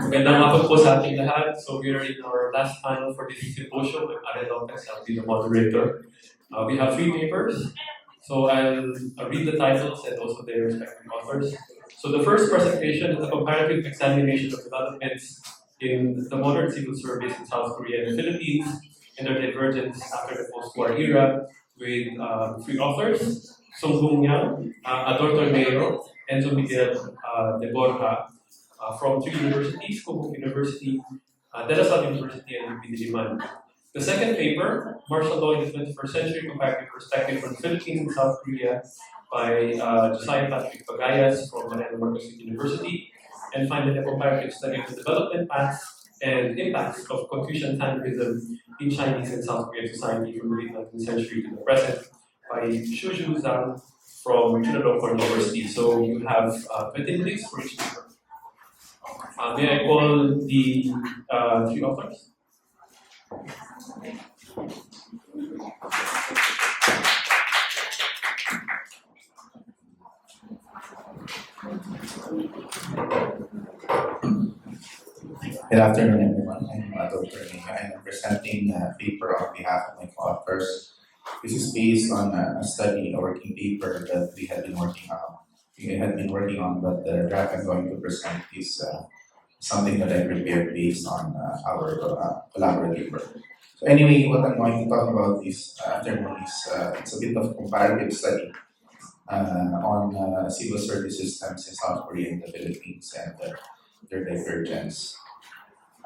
Magandang hapon po sa ating lahat. So we are in our last panel for this symposium. I'm Aren Lopez, I'll be the moderator. We have three papers. So I'll read the titles and also their respective authors. So the first presentation is a comparative examination of developments in the modern civil service in South Korea and the Philippines and their divergence after the post-war era with three authors, Song Hung Yang, Ador Tornero, Enzo Miguel de Borja, from three universities, Kobe University, De La Salle University, and Diliman. The second paper, Martial Law in the 21st Century, Comparative Perspective from the Philippines and South Korea, by Josiah Patrick Pagayas from Mariano Marcos University, and finally a comparative study of the development paths and impacts of Confucian-Taoism in Chinese and South Korean society from the late 19th century to the present, by Shuzhu Zhang from Chulalongkorn University. So you have 20 minutes for each paper. May I call the three authors? Good afternoon, everyone. I'm Dr. Nika, and I'm presenting a paper on behalf of my co-authors. This is based on a study, a working paper that we had been working on. But the draft I'm going to present is something that I prepared based on our collaborative work. So anyway, what I'm going to talk about this afternoon is it's a bit of comparative study on civil service systems in South Korea and the Philippines and their divergence.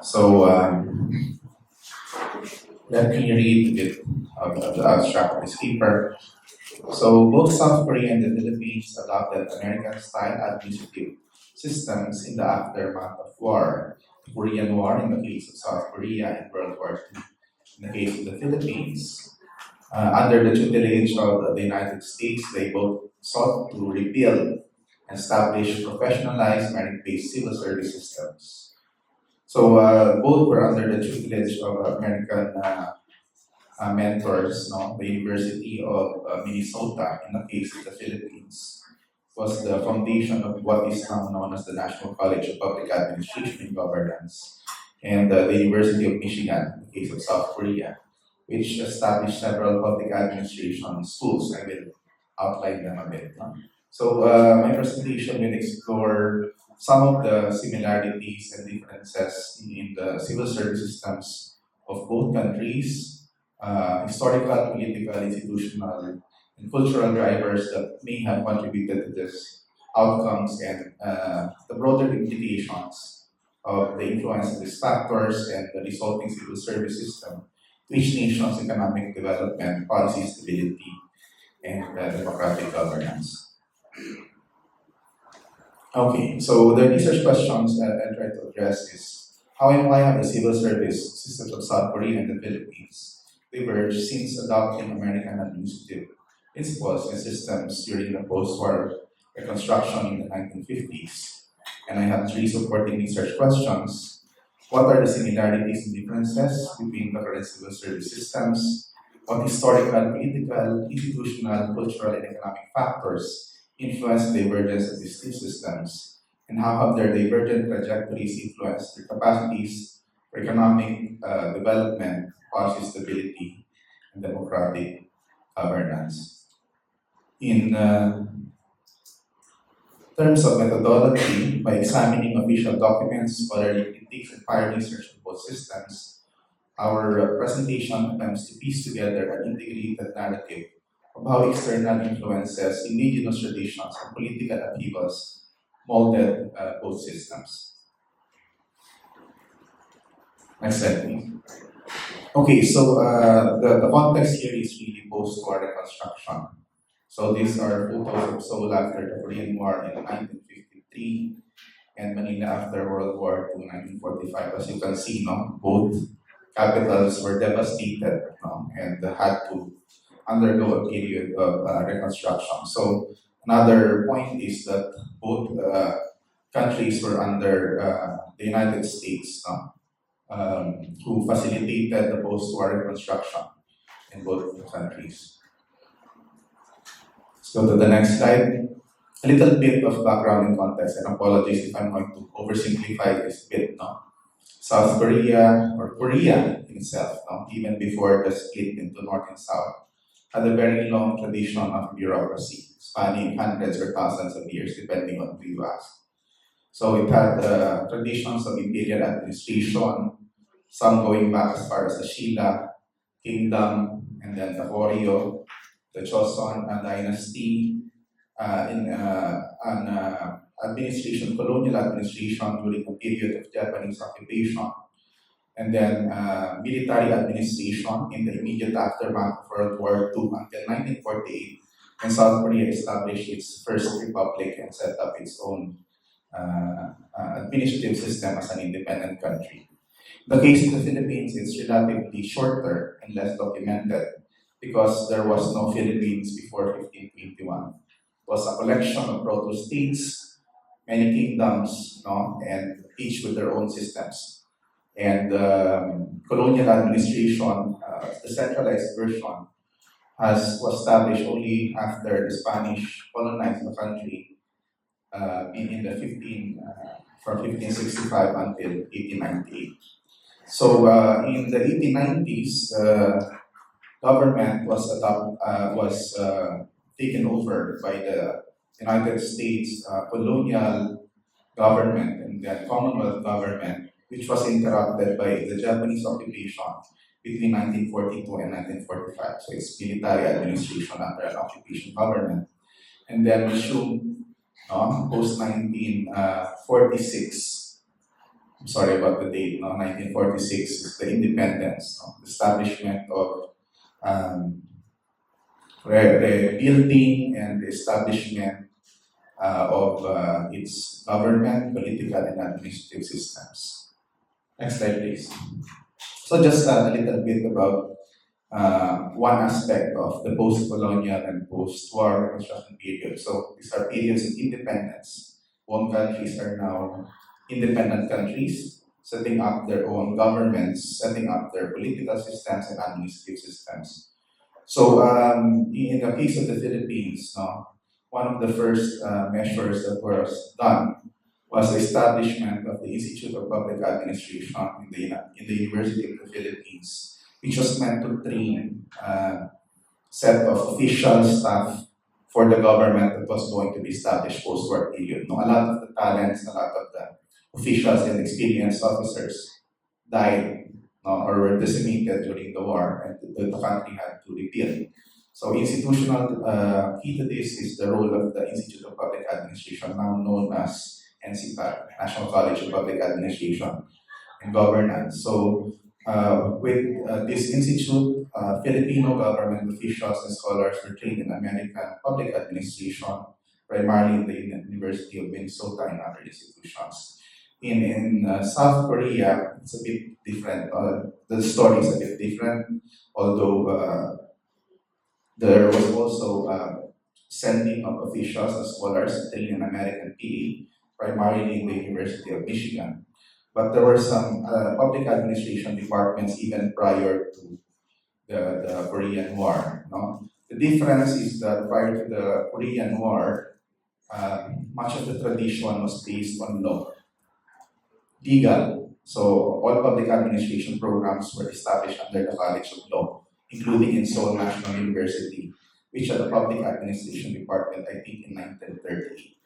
So let me read a bit of the abstract of this paper. So both South Korea and the Philippines adopted American-style administrative systems in the aftermath of war. The Korean War in the case of South Korea and World War II in the case of the Philippines. Under the tutelage of the United States, they both sought to repeal and establish professionalized merit-based civil service systems. So both were under the tutelage of American mentors. No? The University of Minnesota, in the case of the Philippines, was the foundation of what is now known as the National College of Public Administration and Governance, and the University of Michigan, in the case of South Korea, which established several public administration schools. I will outline them a bit. No? So my presentation will explore some of the similarities and differences in the civil service systems of both countries, historical, political, institutional, and cultural drivers that may have contributed to these outcomes, and the broader implications of the influence of these factors and the resulting civil service system to each nation's economic development, policy stability, and democratic governance. Okay, so the research questions that I try to address is how and why have the civil service systems of South Korea and the Philippines diverged since adopting American administrative principles and systems during the post-war reconstruction in the 1950s? And I have three supporting research questions. What are the similarities and differences between the current civil service systems? What historical, political, institutional, cultural, and economic factors influence the divergence of these two systems, and how have their divergent trajectories influenced their capacities for economic development, policy stability, and democratic governance? In terms of methodology, by examining official documents, scholarly critiques, and prior research of both systems, our presentation attempts to piece together an integrated narrative of how external influences, indigenous traditions, and political upheavals molded both systems. Next slide, please. Okay, so the context here is really post-war reconstruction. So these are photos of Seoul after the Korean War in 1953 and Manila after World War II, 1945. As you can see, no, both capitals were devastated, no, and had to undergo a period of reconstruction. So another point is that both countries were under the United States, who facilitated the post-war reconstruction in both countries. Let's go to the next slide. A little bit of background and context, and apologies if I'm going to oversimplify this bit, no? South Korea, or Korea in itself, no? Even before the split into North and South, had a very long tradition of bureaucracy, spanning hundreds or thousands of years, depending on who you ask. So it had traditions of imperial administration, some going back as far as the Shilla kingdom, and then the Goryeo, the Joseon dynasty, administration, colonial administration during the period of Japanese occupation, and then military administration in the immediate aftermath of World War II until 1948, when South Korea established its first republic and set up its own administrative system as an independent country. The case in the Philippines is relatively shorter and less documented because there was no Philippines before 1521. It was a collection of proto-states, many kingdoms, no, and each with their own systems. And colonial administration, the centralized version, was established only after the Spanish colonized the country in the from 1565 until 1898. So in the 1890s, government was taken over by the United States colonial government and the Commonwealth government, which was interrupted by the Japanese occupation between 1942 and 1945. So it's military administration under an occupation government. And then resumed post 1946. I'm sorry about the date, 1946 is the independence, the establishment of rebuilding and the establishment of its government, political, and administrative systems. Next slide, please. So just a little bit about one aspect of the post-colonial and post-war reconstruction period. So these are periods of independence. One countries are now independent countries, setting up their own governments, setting up their political systems and administrative systems. So in the case of the Philippines, one of the first measures that was done was the establishment of the Institute of Public Administration in the University of the Philippines, which was meant to train a set of official staff for the government that was going to be established post-war period. A lot of the talents, a lot of the officials and experienced officers died or were decimated during the war, and the country had to rebuild. So institutional key to this is the role of the Institute of Public Administration, now known as NCPAD, National College of Public Administration and Governance. So with this institute, Filipino government officials and scholars were trained in American public administration, primarily in the University of Minnesota and other institutions. In South Korea, it's a bit different. The story is a bit different, although there was also sending of officials and scholars trained in American PE, primarily in the University of Michigan. But there were some public administration departments even prior to the Korean War. The difference is that prior to the Korean War, much of the tradition was based on law, legal. So all public administration programs were established under the College of Law, including in Seoul National University, which had a public administration department, I think, in 1930.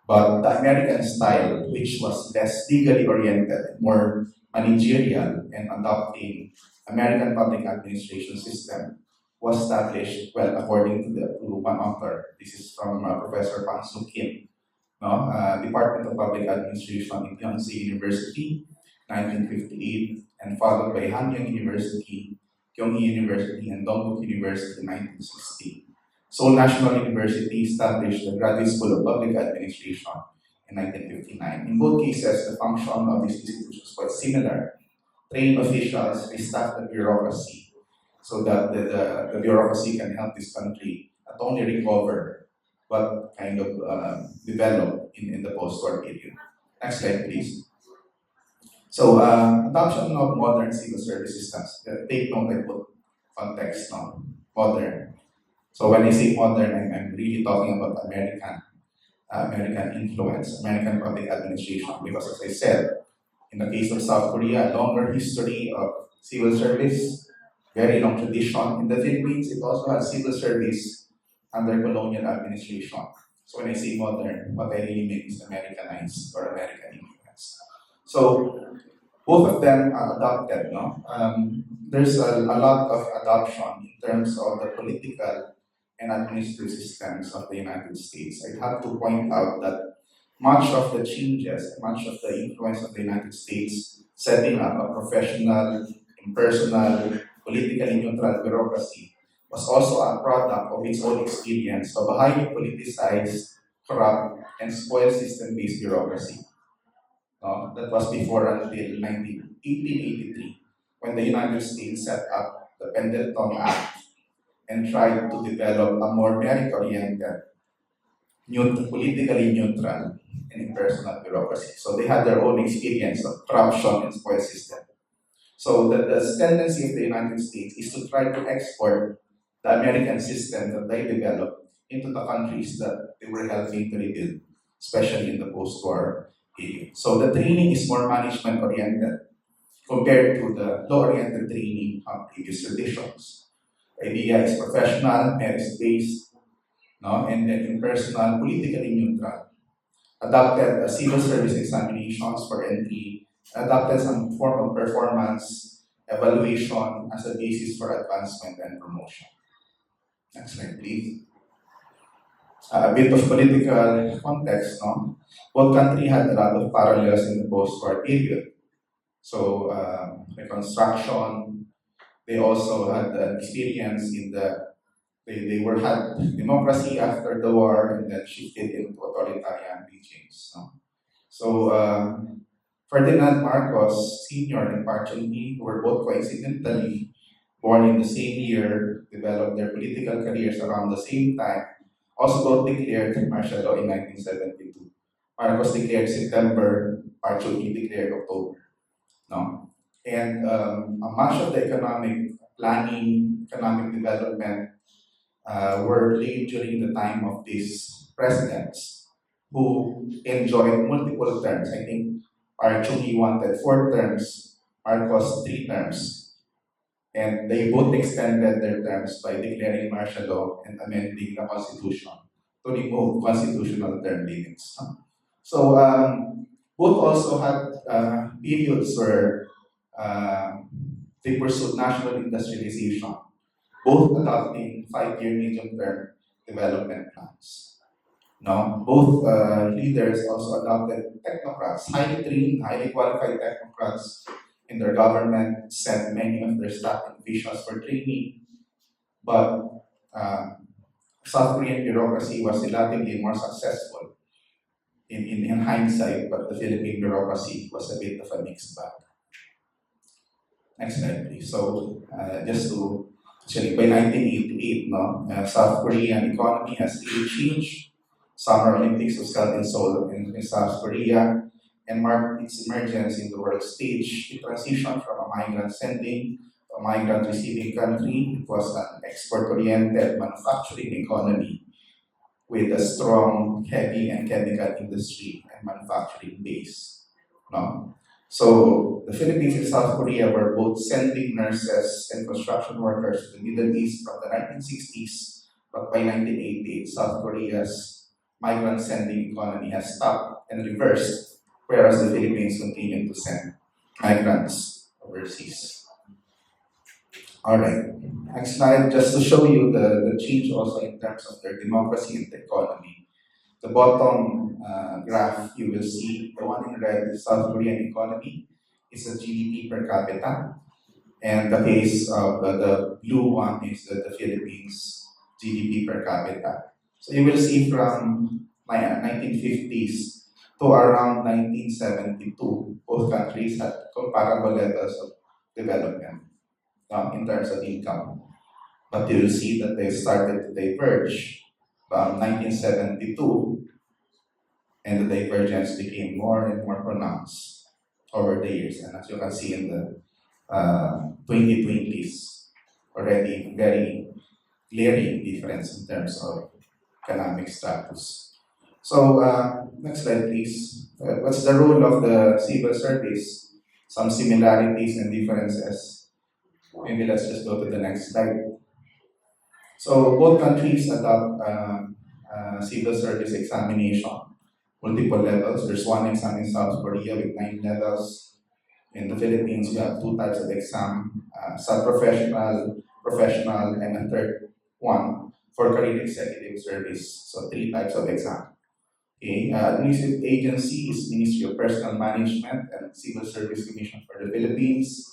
But the American style, which was less legally oriented, more managerial, and adopting American public administration system, was established, well, according to one author. This is from Professor Pang Soo Kim, Department of Public Administration in Yonsei University, 1958, and followed by Hanyang University, Kyunghee University, and Dongguk University, 1960. Seoul National University established the Graduate School of Public Administration in 1959. In both cases, the function of these institutions was quite similar. Trained officials restaff the bureaucracy so that the bureaucracy can help this country not only recover, but kind of develop in the post-war period. Next slide, please. So, adoption of modern civil service systems. Take note, I put context, modern. So when I say modern, I'm really talking about American. American influence, American public administration. Because as I said, in the case of South Korea, longer history of civil service, very long tradition. In the Philippines, it also has civil service under colonial administration. So when I say modern, what I really mean is Americanized or American influence. So both of them are adopted. No, there's a lot of adoption in terms of the political and administrative systems of the United States. I have to point out that much of the changes, much of the influence of the United States setting up a professional, impersonal, politically neutral bureaucracy was also a product of its own experience of a highly politicized, corrupt, and spoiled system-based bureaucracy. That was before until 1883, when the United States set up the Pendleton Act and tried to develop a more merit-oriented, politically neutral, and impersonal bureaucracy. So they had their own experience of corruption and spoil system. So the tendency of the United States is to try to export the American system that they developed into the countries that they were helping to rebuild, especially in the post-war period. So the training is more management-oriented compared to the law-oriented training of previous traditions. The idea is professional, merit-based, no, and then impersonal, politically neutral. Adopted civil service examinations for entry, adopted some form of performance evaluation as a basis for advancement and promotion. Next slide, please. A bit of political context, no? Both countries had a lot of parallels in the post-war period. So, Reconstruction, they also had an experience in they were had democracy after the war and then shifted into authoritarian regimes. No? So Ferdinand Marcos Sr. and Park Chung-hee, who were both coincidentally born in the same year, developed their political careers around the same time, also both declared martial law in 1972. Marcos declared September, Park Chung-hee declared October. No? And much of the economic planning, economic development were laid during the time of these presidents who enjoyed multiple terms. I think Park Chung-hee wanted 4 terms, Marcos 3 terms, and they both extended their terms by declaring martial law and amending the constitution to remove constitutional term limits. So both also had periods where they pursued national industrialization, both adopting 5-year medium-term development plans. No, both leaders also adopted technocrats, highly trained, highly qualified technocrats in their government, sent many of their staff and officials for training. But South Korean bureaucracy was relatively more successful in hindsight, but the Philippine bureaucracy was a bit of a mixed bag. Next slide, please. So, just to actually, by 1988, South Korean economy has really changed. Summer Olympics was held in Seoul in South Korea and marked its emergence in the world stage. It transitioned from a migrant sending to a migrant receiving country. It was an export-oriented manufacturing economy with a strong heavy and chemical industry and manufacturing base. No? So the Philippines and South Korea were both sending nurses and construction workers to the Middle East from the 1960s, but by 1988, South Korea's migrant sending economy has stopped and reversed, whereas the Philippines continued to send migrants overseas. All right, next slide, just to show you the change also in terms of their democracy and the economy. The bottom graph, you will see the one in red, the South Korean economy, is the GDP per capita. And the case of the blue one is the Philippines GDP per capita. So you will see from 1950s to around 1972, both countries had comparable levels of development in terms of income. But you will see that they started to diverge from 1972, and the divergence became more and more pronounced over the years. And as you can see in the 2020s, already very glaring difference in terms of economic status. So, next slide, please. What's the role of the civil service? Some similarities and differences. Maybe let's just go to the next slide. So, both countries adopt civil service examination, multiple levels. There's one exam in South Korea with 9 levels. In the Philippines, you have two types of exam, sub-professional, professional, and a third one for career executive service. So, three types of exam. Okay, administrative agency is Ministry of Personnel Management and Civil Service Commission for the Philippines.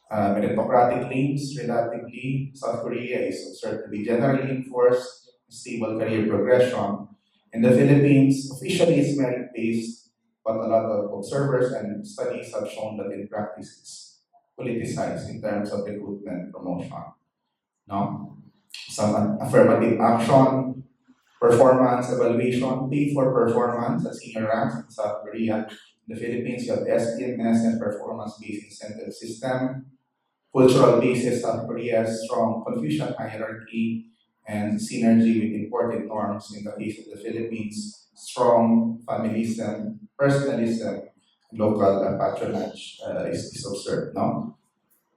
Meritocratic claims, relatively, South Korea is observed to be generally enforced, stable career progression. In the Philippines, officially it's merit-based, but a lot of observers and studies have shown that in practice it's politicized in terms of recruitment promotion. No? Some affirmative action, performance evaluation, pay for performance at senior ranks in South Korea. In the Philippines, you have SPMS and performance-based incentive system. Cultural basis, South Korea's strong Confucian hierarchy and synergy with important norms. In the case of the Philippines, strong familism, personalism, local patronage is observed. No?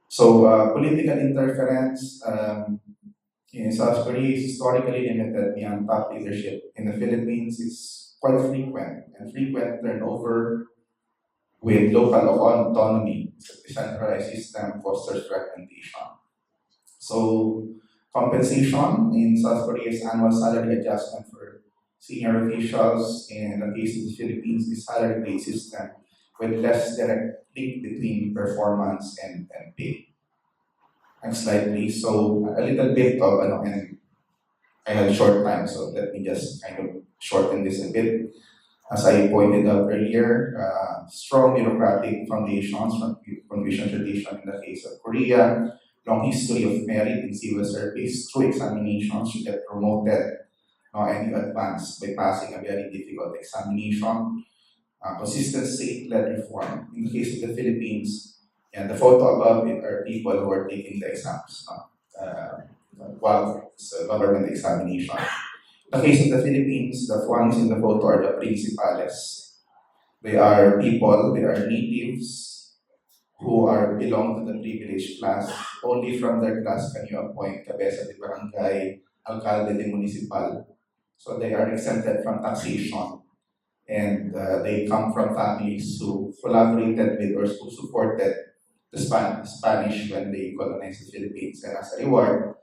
So political interference in South Korea is historically limited beyond top leadership. In the Philippines, it's quite frequent, and frequent turnover with local autonomy. It's a decentralized system fosters fragmentation. So compensation in South Korea's annual salary adjustment for senior officials. In the case of the Philippines, the salary-based system with less direct link between performance and pay. Next slide, please. So a little bit of and I have short time, so let me just kind of shorten this a bit. As I pointed out earlier, strong bureaucratic foundations from Confucian tradition in the case of Korea, long history of merit in civil service, through examinations, you get promoted and you advance by passing a very difficult examination. Consistent state-led reform. In the case of the Philippines, and the photo above it are people who are taking the exams while it's a government examination. In the case of the Philippines, the ones in the photo are the principales. They are people, they are natives who belong to the privileged class. Only from their class can you appoint cabeza de barangay, alcalde de municipal. So they are exempted from taxation. And they come from families who collaborated with or who supported the Spanish when they colonized the Philippines. And as a reward,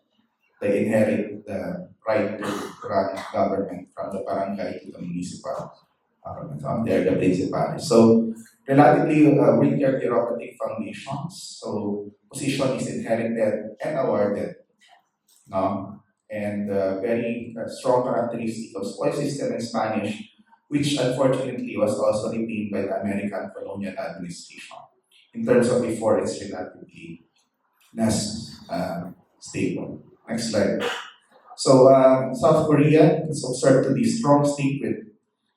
they inherit the right to run government from the barangay to the municipal government. They're the principal. So relatively weaker bureaucratic foundations. So position is inherited and awarded. No? And very strong characteristic of spoil system in Spanish, which unfortunately was also retained by the American colonial administration. In terms of before, it's relatively less stable. Next slide. So South Korea is observed to be strong state with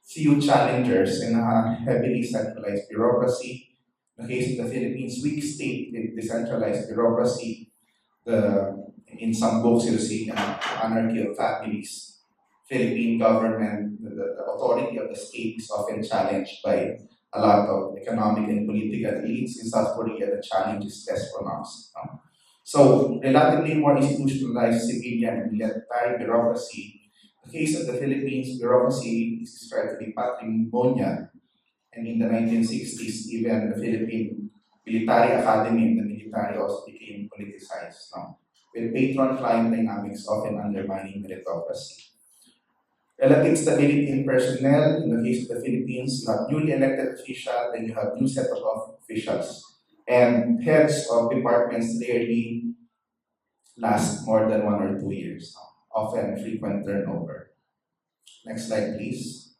few challengers and a heavily centralized bureaucracy. In the case of the Philippines, weak state with decentralized bureaucracy. In some books, you'll see anarchy of families. Philippine government, the authority of the state is often challenged by a lot of economic and political elites. In South Korea, the challenge is less pronounced. So, relatively more institutionalized civilian and military bureaucracy. In the case of the Philippines, bureaucracy is described to be patrimonial. And in the 1960s, even the Philippine Military Academy and the military also became politicized. With patron-client dynamics often undermining meritocracy. Relative stability in personnel. In the case of the Philippines, you have newly elected officials, then you have new set of officials. And heads of departments rarely last more than 1 or 2 years, often frequent turnover. Next slide, please.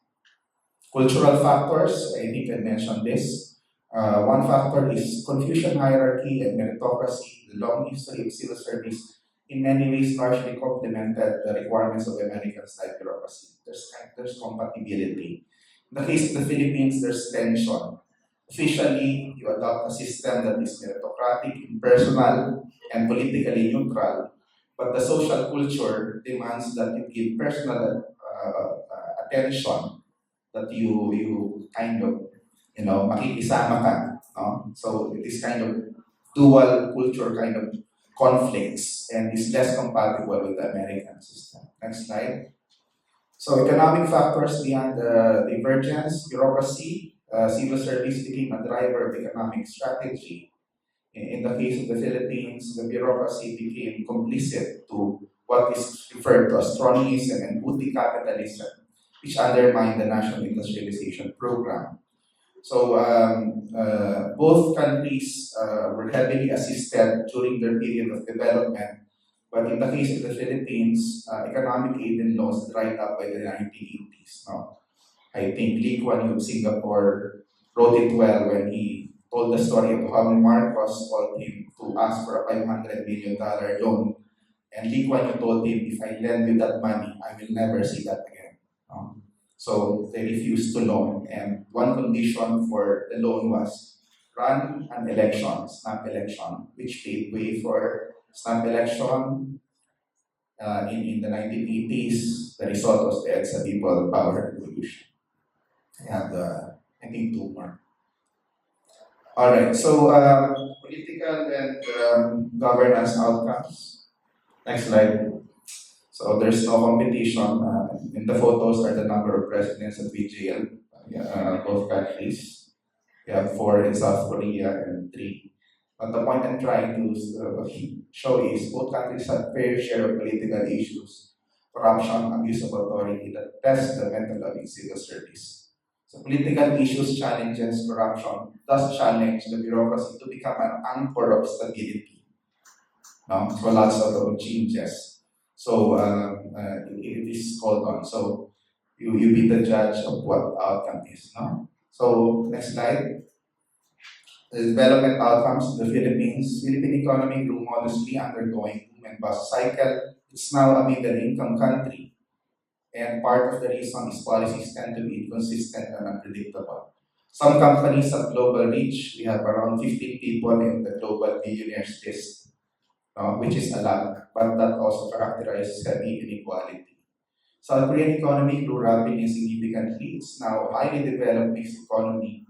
Cultural factors, I think I mentioned this. One factor is Confucian hierarchy and meritocracy, the long history of civil service in many ways largely complemented the requirements of American-style bureaucracy. There's compatibility. In the case of the Philippines, there's tension. Officially, you adopt a system that is meritocratic, impersonal, and politically neutral, but the social culture demands that you give personal attention that you kind of, makikisama ka, no? So it is kind of dual culture kind of conflicts and is less compatible with the American system. Next slide. So economic factors beyond the divergence, bureaucracy, civil service became a driver of economic strategy. In the case of the Philippines, the bureaucracy became complicit to what is referred to as cronyism and booty capitalism, which undermined the national industrialization program. So both countries were heavily assisted during their period of development. But in the case of the Philippines, economic aid and loans dried up by the 1980s. No? I think Lee Kuan Yew of Singapore wrote it well when he told the story of how Marcos told him to ask for a $500 million loan. And Lee Kuan Yew told him, if I lend you that money, I will never see that again. No? So they refused to loan. And one condition for the loan was run an election, snap election, which paved way for snap election in the 1980s. The result was the EDSA People Power Revolution. I have, I think, two more. All right, so political and governance outcomes. Next slide. So there's no competition. In the photos are the number of presidents of VJL, both countries. We have 4 in South Korea and 3. But the point I'm trying to show is both countries have fair share of political issues, corruption, abuse of authority that test the mental of civil service. So political issues challenges corruption, thus challenge the bureaucracy to become an anchor of stability. No? So lots of changes. So it is called on. So you be the judge of what outcome is. No? So next slide. The development outcomes of the Philippines. Philippine economy grew modestly, undergoing boom and bust cycle. It's now a middle-income country. And part of the reason is policies tend to be inconsistent and unpredictable. Some companies have global reach. We have around 15 people in the global billionaires list, which is a lot, but that also characterizes heavy inequality. South Korean economy grew rapidly and significantly. It's now a highly developed mixed economy.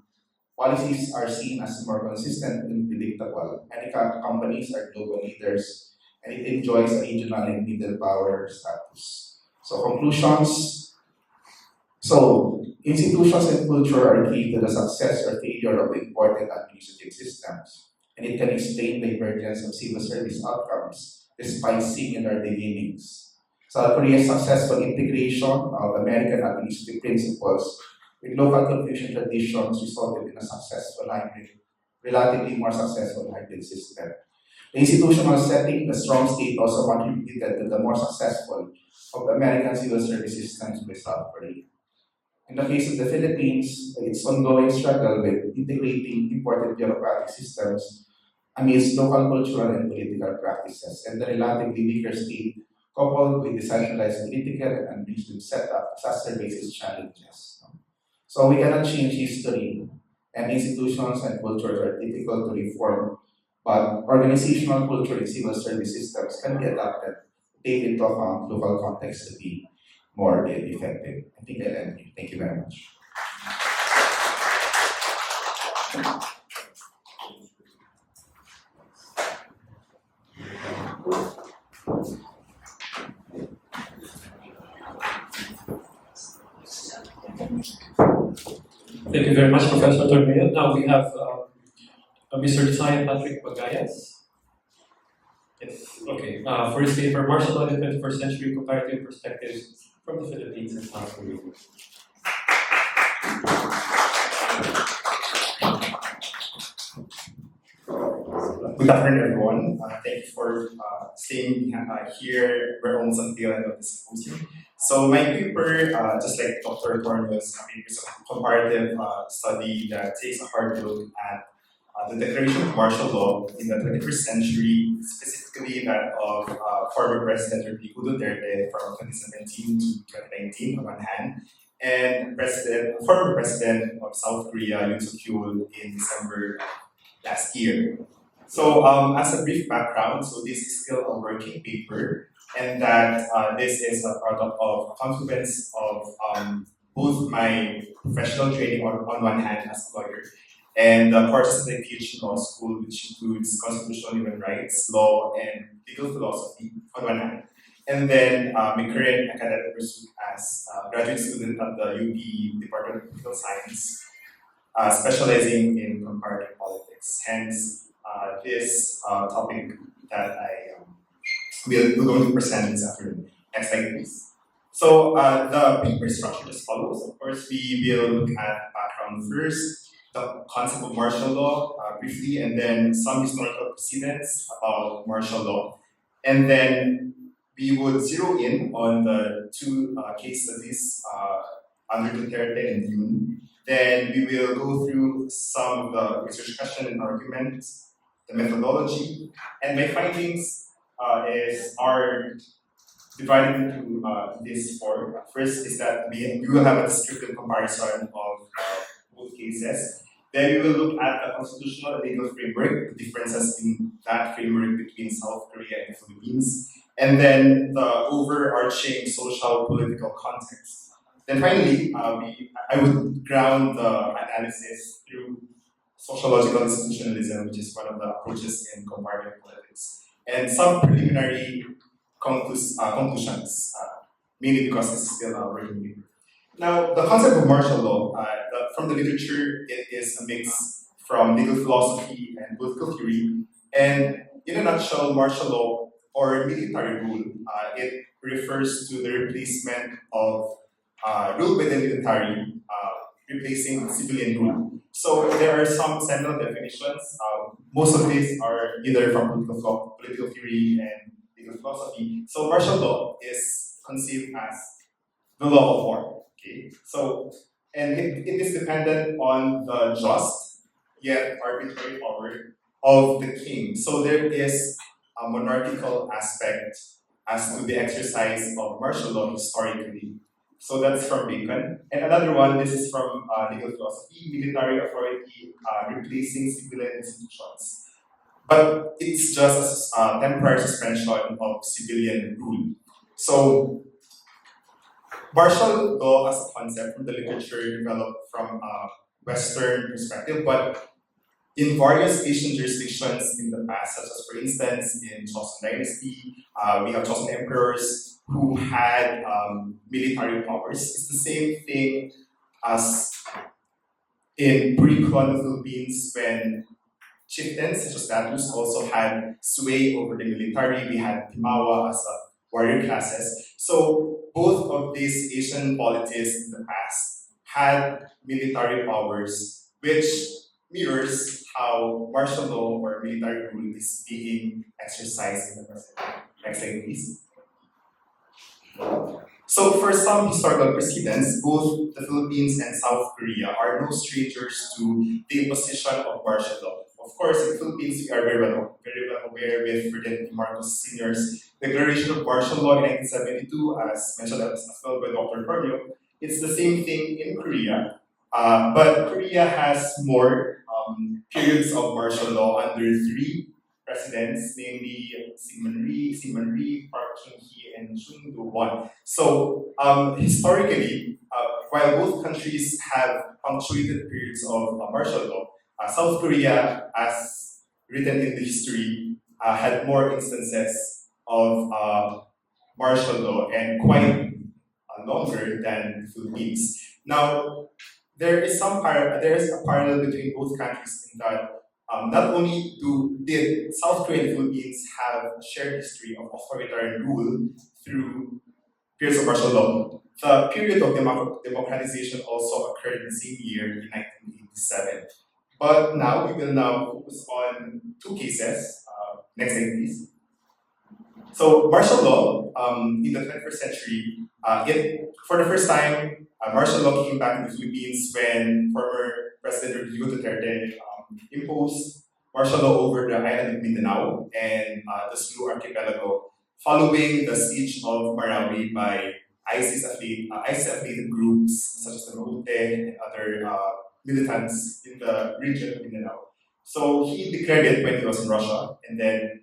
Policies are seen as more consistent and predictable. Many companies are global leaders, and it enjoys a regional and middle power status. So conclusions. So institutions and culture are key to the success or failure of important administrative systems, and it can explain the divergence of civil service outcomes despite similar beginnings. South Korea's successful integration of American administrative principles with local Confucian traditions resulted in a successful hybrid, relatively more successful hybrid system. The institutional setting, the strong state also contributed to the more successful of American civil service systems with South Korea. In the case of the Philippines, its ongoing struggle with integrating important bureaucratic systems amidst local cultural and political practices, and the relatively weaker state, coupled with decentralized political and administrative setup, exacerbates its challenges. So we cannot change history, and institutions and cultures are difficult to reform, but organizational culture in civil service systems can be adapted, take into account local context to be more effective. I think I'll end here. Thank you very much. Thank you very much, Professor Torneo. Now we have Mr. Design Patrick Bagayas. Yes, okay. For his paper, Martial Law in the 21st Century, Comparative Perspectives from the Philippines and South Korea. Good afternoon, everyone. Thank you for staying here. We're almost until the end of the symposium. So my paper, just like Dr. Tornio's paper, is a comparative study that takes a hard look at the declaration of martial law in the 21st century, specifically that of former President Rodrigo Duterte from 2017 to 2019 on one hand, and former President of South Korea, Yoon Suk-yeol, in December last year. So as a brief background, so this is still a working paper, and that this is a product of a confluence of both my professional training on one hand as a lawyer, and the courses that I teach in law school, which includes constitutional human rights, law, and legal philosophy on one hand. And then my current academic pursuit as a graduate student at the UP Department of Political Science, specializing in comparative politics. Hence, this topic that I we're going to present this afternoon. Next slide, please. So the paper is structured as follows. Of course, we will look at background first, the concept of martial law briefly, and then some historical precedents about martial law. And then we would zero in on the two case studies under Duterte and Yun. Then we will go through some of the research question and arguments, the methodology, and my findings are divided into these four. First is that we will have a descriptive comparison of both cases. Then we will look at the constitutional and legal framework, the differences in that framework between South Korea and the Philippines, and then the overarching social political context. Then finally, I would ground the analysis through sociological institutionalism, which is one of the approaches in comparative politics, and some preliminary conclusions, mainly because this is still a working paper. Now, the concept of martial law, from the literature, it is a mix from legal philosophy and political theory. And in a nutshell, martial law or military rule, it refers to the replacement of rule by the military, replacing civilian rule. So there are some central definitions. Most of these are either from political theory and legal philosophy. So martial law is conceived as the law of war. Okay, so and it is dependent on the just yet arbitrary power of the king. So there is a monarchical aspect as to the exercise of martial law historically. So that's from Bacon. And another one, this is from legal philosophy, military authority replacing civilian institutions. But it's just a temporary suspension of civilian rule. So martial law as a concept from the literature developed from a Western perspective, but in various Asian jurisdictions in the past, such as for instance in Joseon Dynasty, we have Joseon emperors who had military powers. It's the same thing as in pre-colonial Philippines when chieftains such as Datus also had sway over the military. We had Timawa as a warrior classes. So both of these Asian polities in the past had military powers, which mirrors how martial law or military rule is being exercised in the present. Next slide, please. So for some historical precedents, both the Philippines and South Korea are no strangers to the imposition of martial law. Of course, in the Philippines, we are very well aware with Ferdinand Marcos Sr.'s Declaration of Martial Law in 1972, as mentioned as well by Dr. Corneo. It's the same thing in Korea, but Korea has more periods of martial law under three presidents, namely Syngman Rhee, Park Chung-hee, and Chung Do-won. So historically, while both countries have punctuated periods of martial law, South Korea, as written in the history, had more instances of martial law and quite longer than the Philippines. Now, there is a parallel between both countries in that not only did South Korea and the Philippines have a shared history of authoritarian rule through periods of martial law, the period of democratization also occurred in the same year in 1987. But now we will focus on two cases. Next slide, please. So martial law in the 21st century, for the first time, martial law came back in the Philippines when former President Rodrigo Duterte imposed martial law over the island of Mindanao and the Sulu archipelago, following the siege of Marawi by ISIS-affiliated groups such as the Maute and other militants in the region of Mindanao. So he declared it when he was in Russia, and then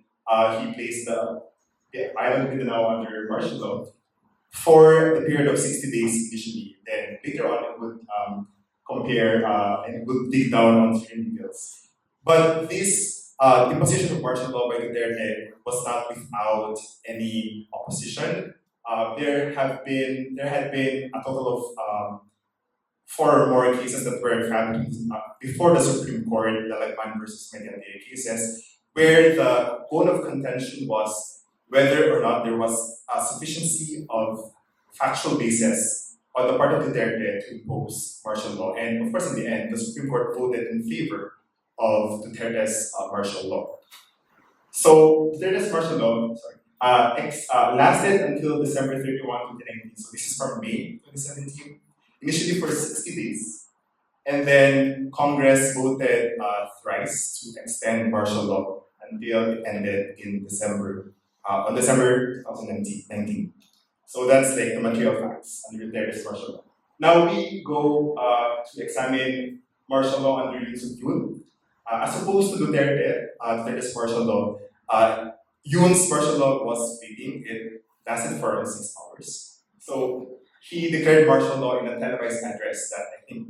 he placed the island of Mindanao under martial law. for the period of 60 days initially. Then later on, it would compare and it would dig down on certain details. But this imposition of martial law by Duterte was not without any opposition. There had been a total of 4 more cases that were filed before the Supreme Court, the Lagman versus Mediante cases, where the bone of contention was whether or not there was a sufficiency of factual basis on the part of Duterte to impose martial law. And of course, in the end, the Supreme Court voted in favor of Duterte's martial law. So Duterte's martial law, lasted until December 31, 2019. So this is from May 2017, initially for 60 days. And then Congress voted thrice to extend martial law until it ended in on December 2019. So that's like the material facts under Duterte's martial law. Now we go to examine martial law under use of Yun. As opposed to Duterte's martial law, Yun's martial law was fleeting. It lasted for 6 hours. So he declared martial law in a televised address that I think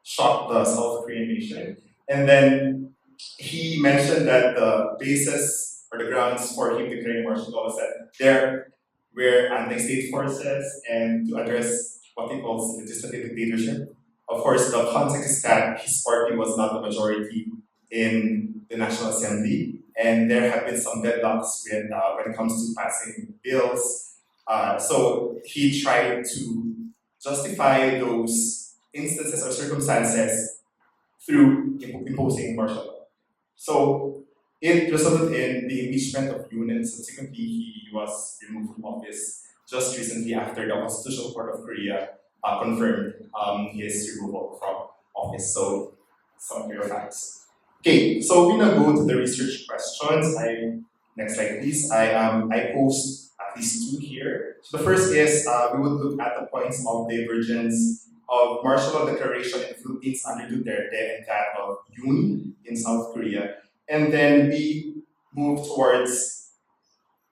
shocked the South Korean nation. And then he mentioned that the basis or the grounds for him declaring martial law was that there were anti-state forces and to address what he calls legislative dictatorship. Of course, the context is that his party was not the majority in the National Assembly, and there have been some deadlocks when it comes to passing bills. So he tried to justify those instances or circumstances through imposing martial law. So it resulted in the impeachment of Yoon, and subsequently he was removed from office just recently after the Constitutional Court of Korea confirmed his removal from office. So some real facts. Okay, so we're gonna go to the research questions. Next slide, please. I posed at least 2 here. So the first is we would look at the points of divergence of martial law declaration in the Philippines under Duterte and that of Yoon in South Korea. And then we move towards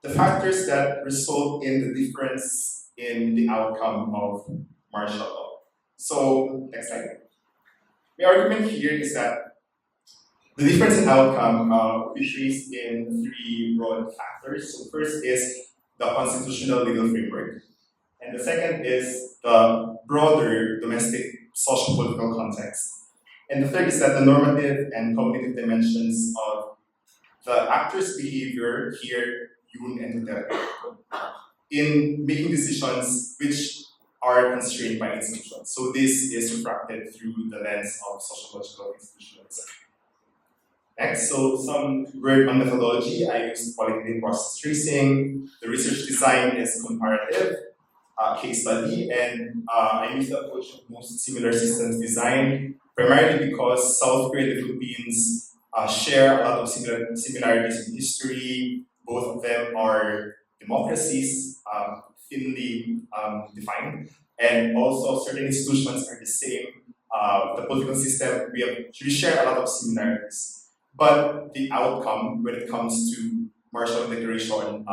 the factors that result in the difference in the outcome of martial law. So, next slide. My argument here is that the difference in outcome will be traced in 3 broad factors. So, first is the constitutional legal framework, and the second is the broader domestic social political context. And the third is that the normative and cognitive dimensions of the actor's behavior here, Yoon and Duterte, in making decisions which are constrained by institutions. So this is refracted through the lens of sociological institutionalism. Next, so some word on methodology. I used qualitative process tracing. The research design is comparative, case study, and I used the approach of most similar systems design, primarily because South Korea and the Philippines share a lot of similarities in history. Both of them are democracies, thinly defined, and also certain institutions are the same. The political system, we share a lot of similarities. But the outcome when it comes to martial declaration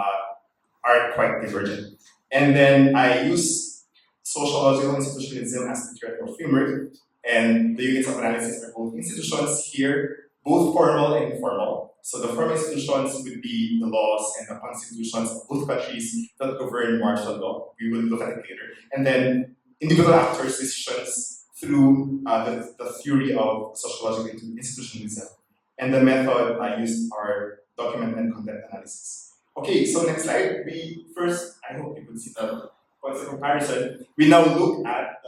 are quite divergent. And then I use sociological institutionalism as the theoretical framework, and the units of analysis are both institutions here, both formal and informal. So the formal institutions would be the laws and the constitutions of both countries that govern martial law. We will look at it later. And then individual actors' decisions through the theory of sociological institutionalism. And the method I used are document and content analysis. Okay, so next slide. I hope you could see the points of comparison. We now look at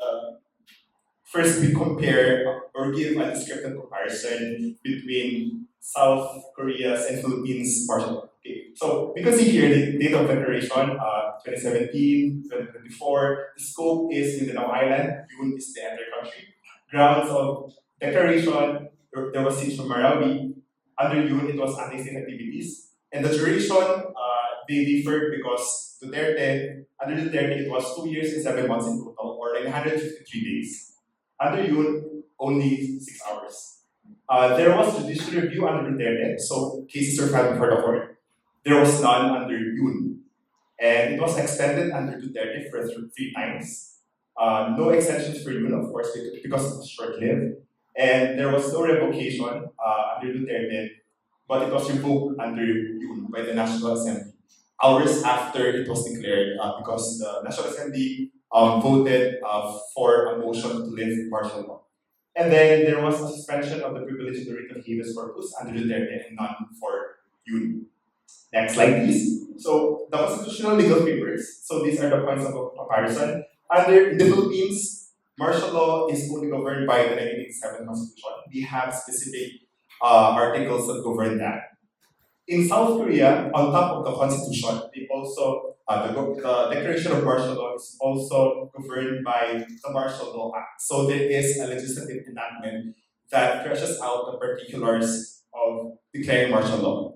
first we compare or give a descriptive comparison between South Korea's and Philippines martial law. Okay, so we can see here the date of declaration, 2017, 2024. The scope is Mindanao Island. Yun is the entire country. Grounds of declaration, there was siege from Marawi. Under Yun, it was anti-state activities. And the duration, they differed because under Duterte, it was 2 years and 7 months in total, or 953 days. Under Yun, only 6 hours. There was judicial review under Duterte, so cases were filed before the court. There was none under Yun. And it was extended under Duterte for three times. No extensions for Yun, of course, because it was short-lived. And there was no revocation under Duterte, but it was revoked under Yun by the National Assembly hours after it was declared because the National Assembly voted for a motion to lift martial law. And then there was a suspension of the privilege of the writ of habeas corpus under Duterte and none for Yun. Next slide, please. So the constitutional legal papers. So these are the points of comparison. In the Philippines, martial law is only governed by the 1987 Constitution. We have specific articles that govern that. In South Korea, on top of the Constitution, they also the Declaration of Martial Law is also governed by the Martial Law Act. So there is a legislative enactment that fleshes out the particulars of declaring martial law.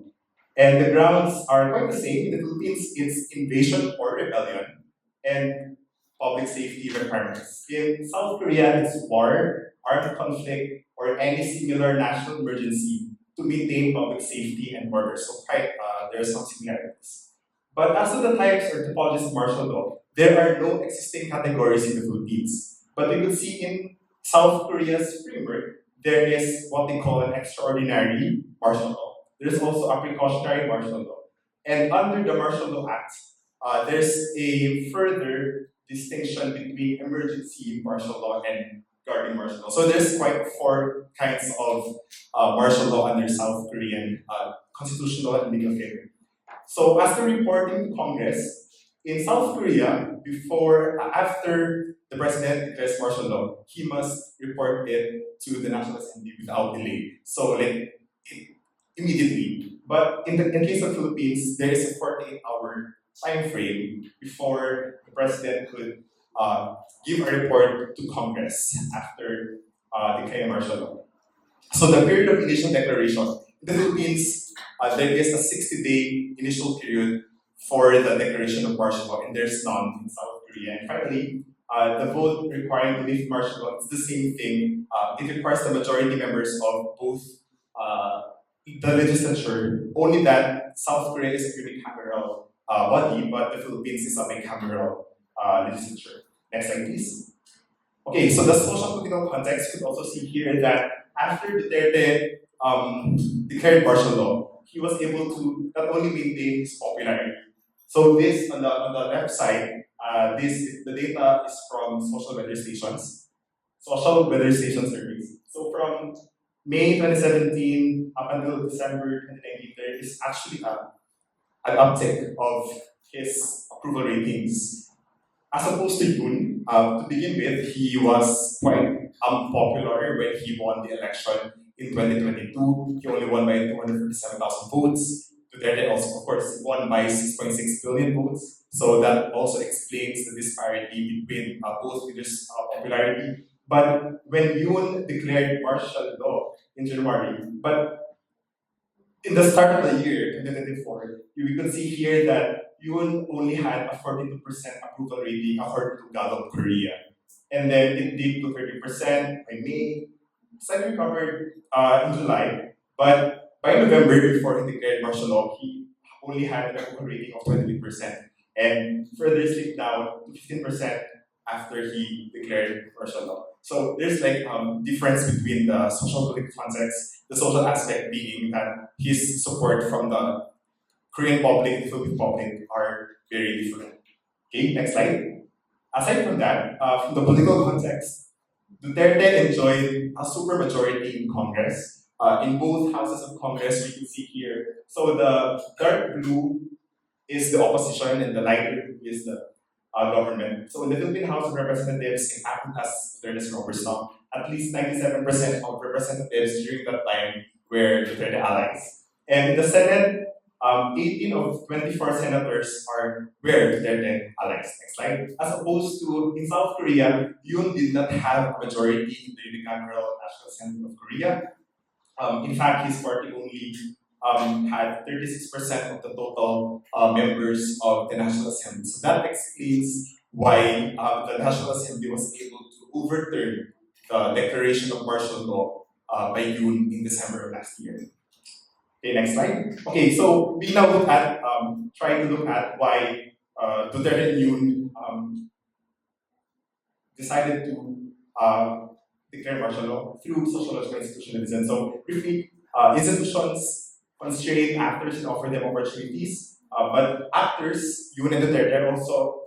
And the grounds are quite the same. In the Philippines, it's invasion or rebellion and public safety requirements. In South Korea, it's war, armed conflict, or any similar national emergency to maintain public safety and order. So there are some similarities. But as to the types or typologies of martial law, there are no existing categories in the Philippines. But we could see in South Korea's framework, there is what they call an extraordinary martial law. There's also a precautionary martial law. And under the Martial Law Act, there's a further distinction between emergency martial law and guarding martial law. So there's quite four kinds of martial law under South Korean constitutional and legal framework. So as the reporting to Congress, in South Korea, after the president declares martial law, he must report it to the National Assembly without delay. So immediately. But in the case of Philippines, there is a 48-hour time frame before the president could give a report to Congress after declaring martial law. So the period of initial declaration, in the Philippines, there is a 60-day initial period for the declaration of martial law, and there's none in South Korea. And finally, the vote requiring to lift martial law is the same thing. It requires the majority members of both the legislature, only that South Korea is a unicameral body, but the Philippines is a bicameral legislature. Next slide, please. Okay, so the social political context, you could also see here that after Duterte declared martial law, he was able to not only maintain his popularity. So this on the left side, the data is from social weather stations surveys. So from May 2017 up until December 2019, there is actually an uptick of his approval ratings. As opposed to Yoon, to begin with, he was quite unpopular when he won the election in 2022. He only won by 257,000 votes. Duterte also, of course, won by 6.6 billion votes. So that also explains the disparity between both leaders' popularity. But when Yoon declared martial law in January, but in the start of the year, 2024, we could see here that Yoon only had a 42% approval rating according to Gallup Korea. And then it dipped to 30% by May, slightly recovered in July, but by November, before he declared martial law, he only had an approval rating of 28%, and further slipped down to 15% after he declared martial law. So there's difference between the social political context, the social aspect being that his support from the Korean public, the Philippine public are very different. Okay, next slide. Aside from that, from the political context, Duterte enjoyed a supermajority in Congress. In both houses of Congress, we can see here. So the dark blue is the opposition and the lighter blue is the government. So in the Philippine House of Representatives, in fact, as Duterte's numbers now, at least 97% of representatives during that time were Duterte allies. And in the Senate, 18 of 24 senators were Duterte allies. Next slide. As opposed to in South Korea, Yoon did not have a majority in the unicameral National Assembly of Korea. In fact, his party only had 36% of the total members of the National Assembly. So that explains why the National Assembly was able to overturn the declaration of martial law by Yoon in December of last year. Okay, next slide. Okay, so we now try to look at why Duterte and Yoon decided to declare martial law through sociological institutionalism. So briefly, institutions constrain actors and offer them opportunities, but actors, Yoon and Duterte, also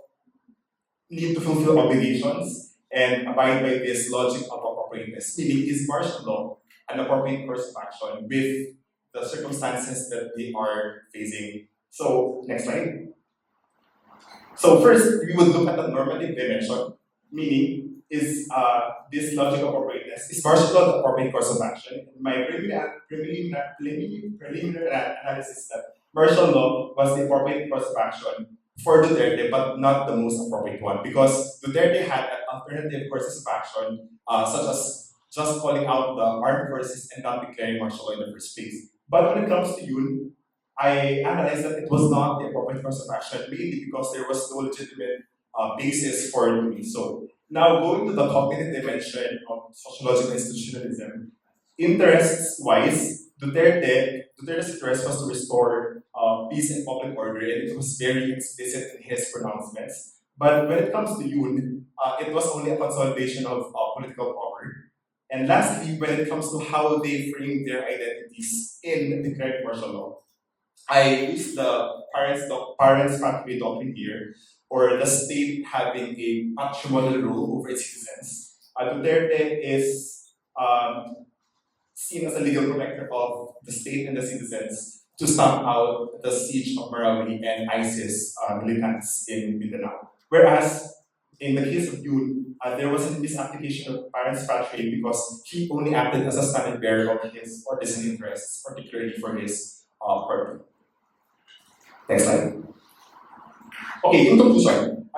need to fulfill obligations and abide by this logic of appropriateness, meaning is martial law an appropriate course of action with the circumstances that they are facing. So, next slide. So first, we would look at the normative dimension, meaning is this logic of appropriateness. Is martial law the appropriate course of action? My preliminary analysis that martial law was the appropriate course of action for Duterte, but not the most appropriate one, because Duterte had alternative courses of action, such as just calling out the armed forces and not declaring martial law in the first place. But when it comes to Yun, I analyzed that it was not the appropriate course of action, mainly because there was no legitimate basis for doing so. Now, going to the cognitive dimension of sociological institutionalism, interests-wise, Duterte's interest was to restore peace and public order, and it was very explicit in his pronouncements. But when it comes to Yun, it was only a consolidation of political power. And lastly, when it comes to how they frame their identities in declared martial law, I use the parents pathway doctrine here, or the state having a patrimonial role over its citizens. Duterte is seen as a legal protector of the state and the citizens to stamp out the siege of Marawi and ISIS militants in Mindanao. Whereas in the case of Yun, there was a misapplication of parents' pathway because he only acted as a standard bearer of his partisan interests, particularly for his party. Next slide. Okay, in conclusion,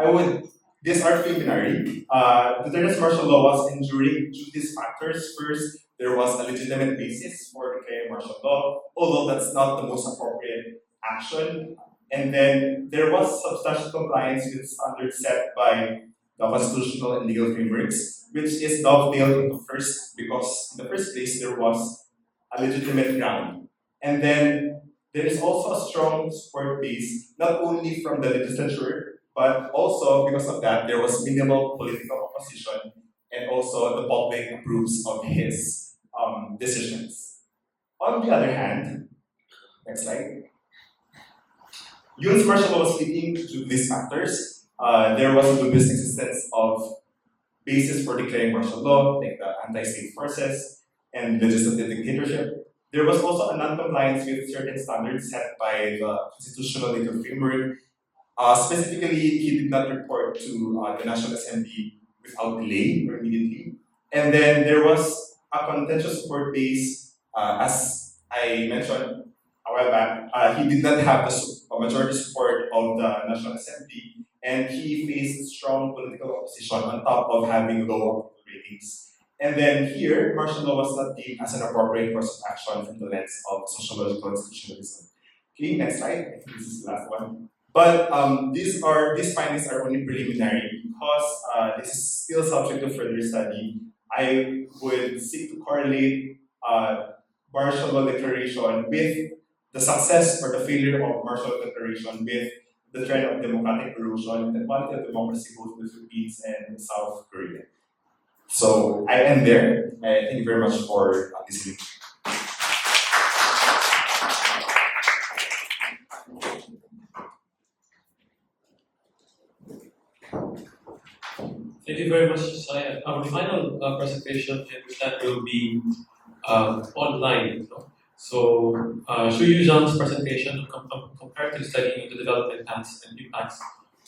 these are preliminary. Duterte's martial law was enduring due to these factors. First, there was a legitimate basis for declaring martial law, although that's not the most appropriate action. And then there was substantial compliance with standards set by the constitutional and legal frameworks, which is dovetailed into first, because in the first place there was a legitimate ground. And then there is also a strong support base, not only from the legislature, but also because of that, there was minimal political opposition, and also the public approves of his decisions. On the other hand, next slide, Yun's martial law was leading to these factors. There was a robust existence of basis for declaring martial law, like the anti-state forces and legislative dictatorship. There was also a non-compliance with certain standards set by the constitutional legal framework. Specifically, he did not report to the National Assembly without delay or immediately. And then there was a contentious support base, as I mentioned a while back. He did not have the majority support of the National Assembly, and he faced strong political opposition on top of having low approval ratings. And then here, martial law was not deemed as an appropriate course of action from the lens of sociological institutionalism. Okay, next slide. I think this is the last one. But these findings are only preliminary because this is still subject to further study. I would seek to correlate martial law declaration with the success or the failure of martial law declaration with the trend of democratic erosion and the quality of democracy both in the Philippines and South Korea. So I end there. Thank you very much for listening. Thank you very much, Saya. Our final presentation that will be online. So, Shu Yuzhang's presentation on comparative study into development paths and impacts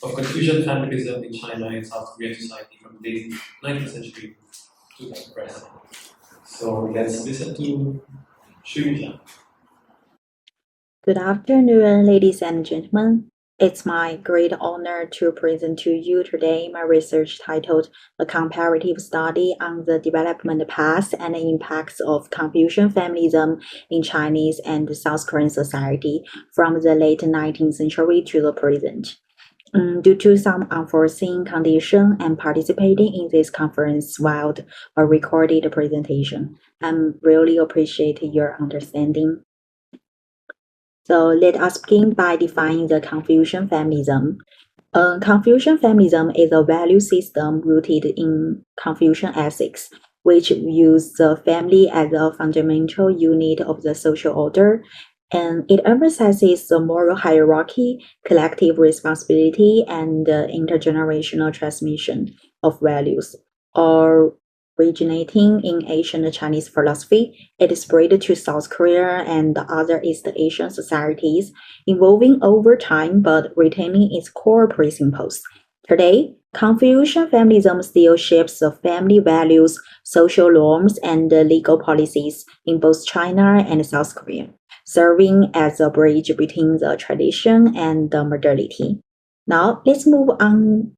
of Confucian familism in China and South Korean society from the late 19th century to the present. So, let's listen to Shu Yuzhang. Good afternoon, ladies and gentlemen. It's my great honor to present to you today my research titled A Comparative Study on the Development Paths and Impacts of Confucian Familism in Chinese and South Korean Society from the late 19th century to the present. Due to some unforeseen condition, I'm participating in this conference while a recorded presentation. I really appreciate your understanding. So let us begin by defining the Confucian familism. Confucian feminism is a value system rooted in Confucian ethics, which views the family as a fundamental unit of the social order, and it emphasizes the moral hierarchy, collective responsibility, and the intergenerational transmission of values. Originating in ancient Chinese philosophy, it spread to South Korea and other East Asian societies, evolving over time but retaining its core principles. Today, Confucian feminism still shapes the family values, social norms, and legal policies in both China and South Korea, serving as a bridge between the tradition and the modernity. Now, let's move on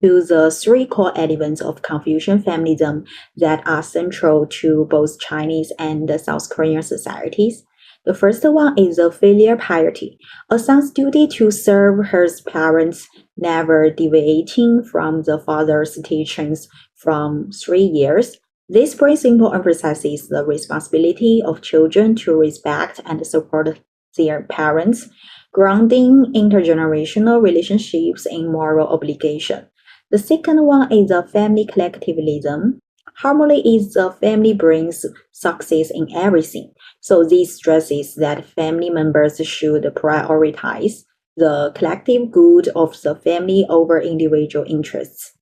to the three core elements of Confucian feminism that are central to both Chinese and South Korean societies. The first one is the filial piety, a son's duty to serve his parents, never deviating from the father's teachings from 3 years. This principle emphasizes the responsibility of children to respect and support their parents, grounding intergenerational relationships in moral obligation. The second one is the family collectivism. Harmony is the family brings success in everything. So this stresses that family members should prioritize the collective good of the family over individual interests.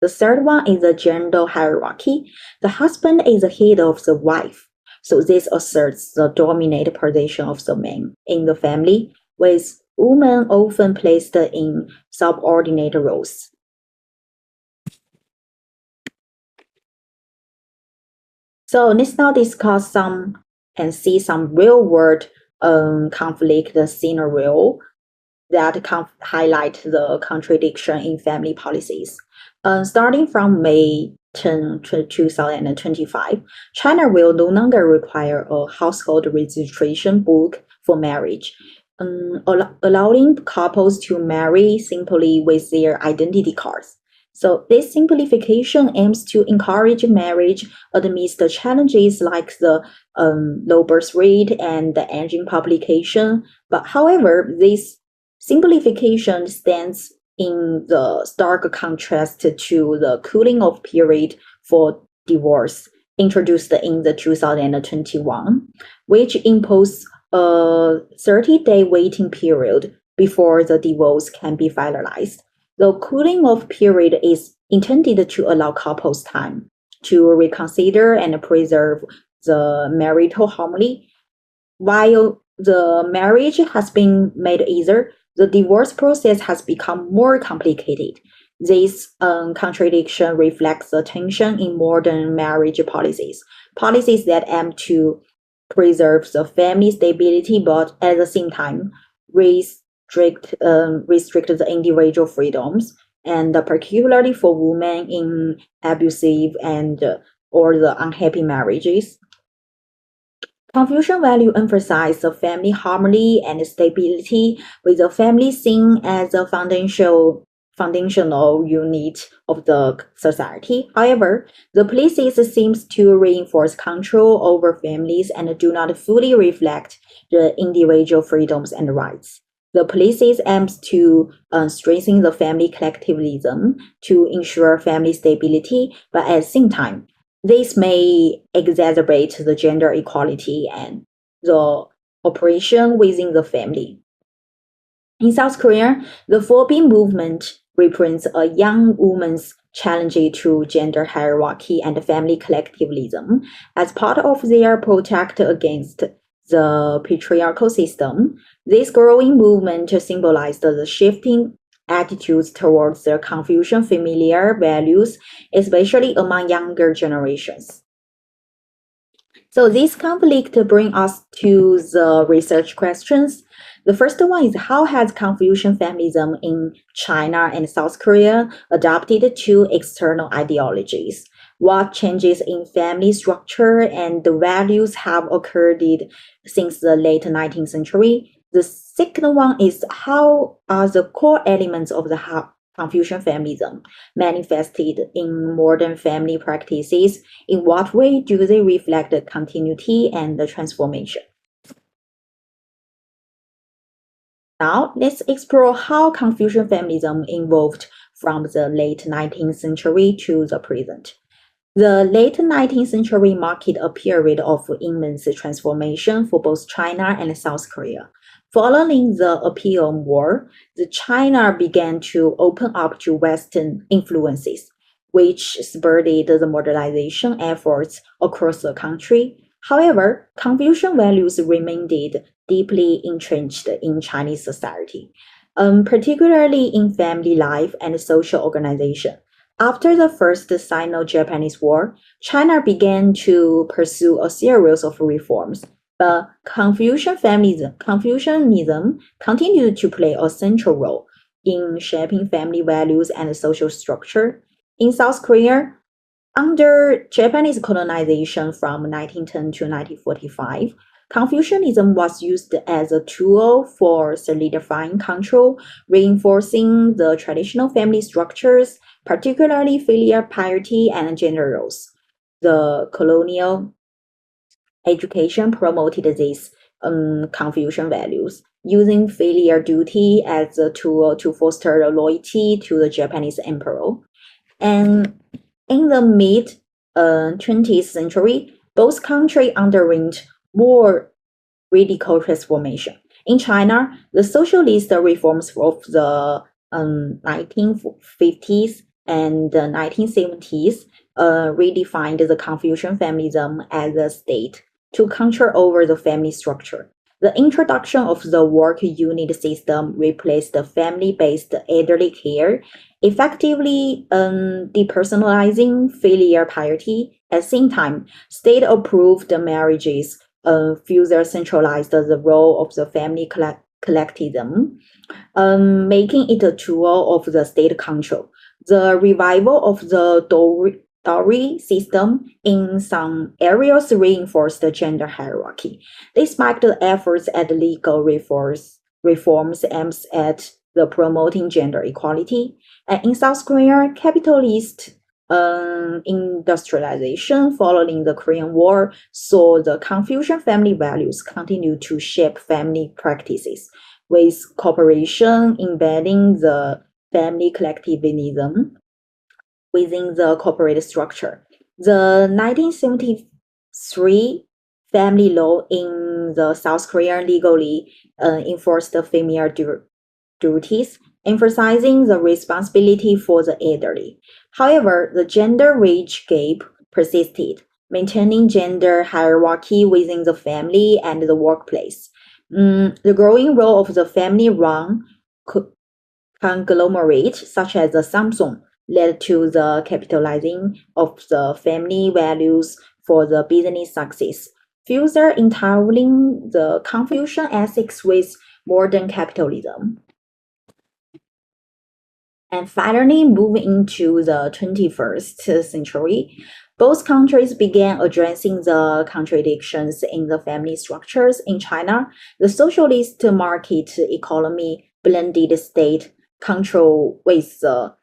The third one is the gender hierarchy. The husband is the head of the wife. So this asserts the dominant position of the man in the family, with women often placed in subordinate roles. So let's now discuss some and see some real world conflict scenario that highlight the contradiction in family policies. Starting from May 10, 2025, China will no longer require a household registration book for marriage, allowing couples to marry simply with their identity cards. So this simplification aims to encourage marriage amidst the challenges like the low birth rate and the aging population. But however, this simplification stands in the stark contrast to the cooling off period for divorce introduced in the 2021, which imposed a 30-day waiting period before the divorce can be finalized. The cooling off period is intended to allow couples time to reconsider and preserve the marital harmony. While the marriage has been made easier, the divorce process has become more complicated. This contradiction reflects the tension in modern marriage policies, policies that aim to preserve the family stability but at the same time restrict the individual freedoms, and particularly for women in abusive and or the unhappy marriages. Confucian value emphasize the family harmony and stability, with the family seen as a foundational unit of the society. However, the policies seems to reinforce control over families and do not fully reflect the individual freedoms and rights. The policies aims to strengthen the family collectivism to ensure family stability, but at the same time, this may exacerbate the gender equality and the operation within the family. In South Korea, the Philippine movement represents a young woman's challenge to gender hierarchy and family collectivism as part of their protest against the patriarchal system. This growing movement symbolized the shifting attitudes towards the Confucian familiar values, especially among younger generations. So this conflict brings us to the research questions. The first one is, how has Confucian feminism in China and South Korea adapted to external ideologies? What changes in family structure and the values have occurred since the late 19th century? The second one is, how are the core elements of the Confucian feminism manifested in modern family practices? In what way do they reflect the continuity and the transformation? Now, let's explore how Confucian feminism evolved from the late 19th century to the present. The late 19th century marked a period of immense transformation for both China and South Korea. Following the Opium War, the China began to open up to Western influences, which spurred the modernization efforts across the country. However, Confucian values remained deeply entrenched in Chinese society, particularly in family life and social organization. After the First Sino-Japanese War, China began to pursue a series of reforms, but Confucianism continued to play a central role in shaping family values and social structure. In South Korea, under Japanese colonization from 1910 to 1945, Confucianism was used as a tool for solidifying control, reinforcing the traditional family structures, particularly filial piety and gender roles. The colonial education promoted these Confucian values, using filial duty as a tool to foster loyalty to the Japanese emperor. And in the mid 20th century, both countries underwent more radical transformation. In China, the socialist reforms of the 1950s and the 1970s redefined the Confucian feminism as a state to control over the family structure. The introduction of the work unit system replaced the family-based elderly care, effectively depersonalizing filial piety. At the same time, state-approved marriages further centralized the role of the family collectivism, making it a tool of the state control. The revival of the dowry system in some areas reinforced the gender hierarchy. Despite the efforts at legal reforms aimed at the promoting gender equality, and in South Korea, capitalist industrialization following the Korean War saw the Confucian family values continue to shape family practices, with cooperation embedding the family collectivism within the corporate structure. The 1973 family law in the South Korea legally enforced the female duties, emphasizing the responsibility for the elderly. However, the gender wage gap persisted, maintaining gender hierarchy within the family and the workplace. The growing role of the family-run conglomerate, such as the Samsung, led to the capitalizing of the family values for the business success, further entangling the Confucian ethics with modern capitalism. And finally, moving into the 21st century, both countries began addressing the contradictions in the family structures. In China, the socialist market economy blended state control with the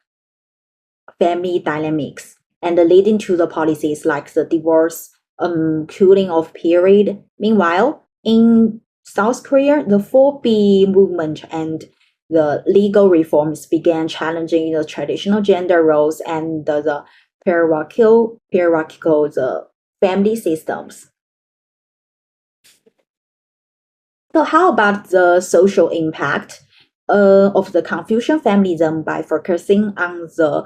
family dynamics and leading to the policies like the divorce cooling off period. Meanwhile, in South Korea, the 4B movement and the legal reforms began challenging the traditional gender roles and the hierarchical the family systems. So how about the social impact of the Confucian feminism by focusing on the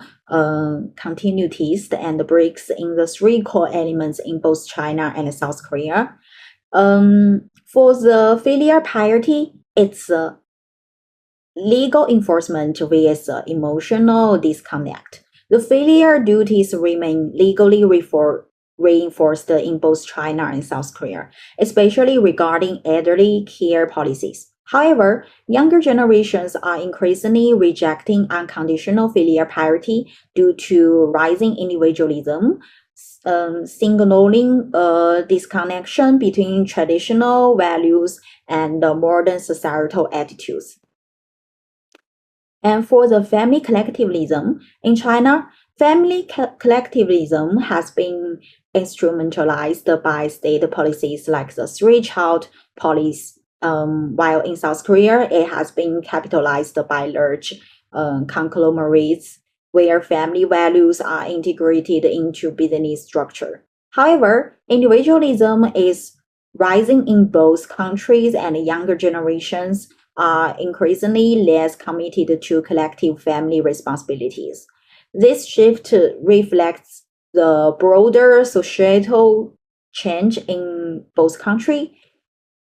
continuities and breaks in the three core elements in both China and South Korea? For the filial piety, it's legal enforcement vs emotional disconnect. The filial duties remain legally reinforced in both China and South Korea, especially regarding elderly care policies. However, younger generations are increasingly rejecting unconditional filial piety due to rising individualism, signaling a disconnection between traditional values and modern societal attitudes. And for the family collectivism, in China, family collectivism has been instrumentalized by state policies like the three-child while in South Korea, it has been capitalized by large conglomerates where family values are integrated into business structure. However, individualism is rising in both countries, and younger generations are increasingly less committed to collective family responsibilities. This shift reflects the broader societal change in both countries,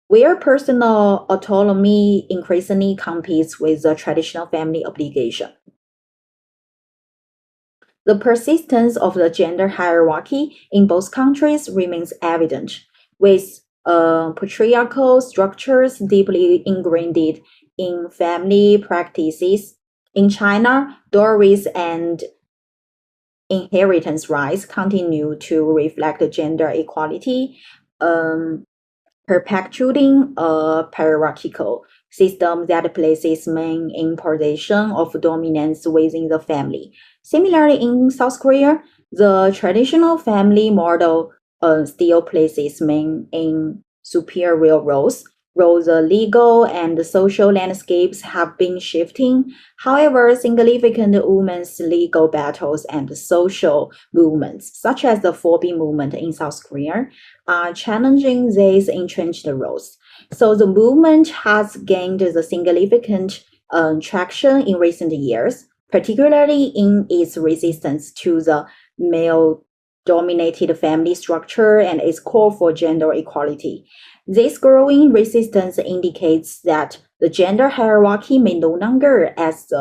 where personal autonomy increasingly competes with the traditional family obligation. The persistence of the gender hierarchy in both countries remains evident, with patriarchal structures deeply ingrained in family practices. In China, dowries and inheritance rights continue to reflect gender equality, um, perpetuating a hierarchical system that places men in position of dominance within the family. Similarly, in South Korea, the traditional family model still places men in superior roles. Though the legal and social landscapes have been shifting, however, significant women's legal battles and social movements, such as the 4B movement in South Korea, are challenging these entrenched roles. So the movement has gained the significant traction in recent years, particularly in its resistance to the male dominated family structure and its call for gender equality. This growing resistance indicates that the gender hierarchy may no longer as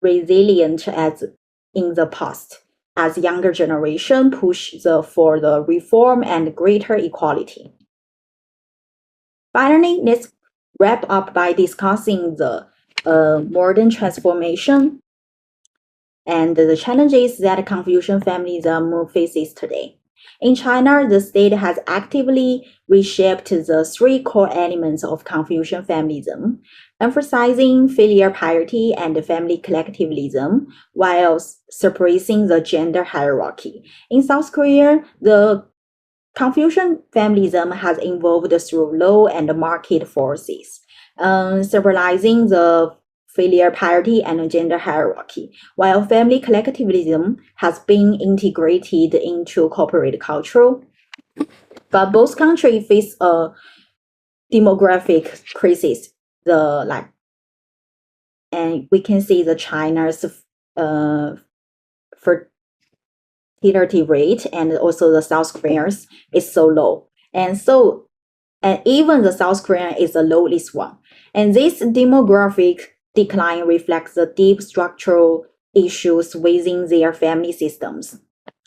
resilient as in the past, as younger generation push for the reform and greater equality. Finally, let's wrap up by discussing the modern transformation and the challenges that Confucian feminism faces today. In China, the state has actively reshaped the three core elements of Confucian feminism, emphasizing filial piety and family collectivism while suppressing the gender hierarchy. In South Korea, the Confucian feminism has evolved through law and market forces, stabilizing the filial piety and gender hierarchy, while family collectivism has been integrated into corporate culture. But both countries face a demographic crisis. And we can see the China's fertility rate and also the South Koreans is so low, and even the South Korean is the lowest one. And this demographic decline reflects the deep structural issues within their family systems.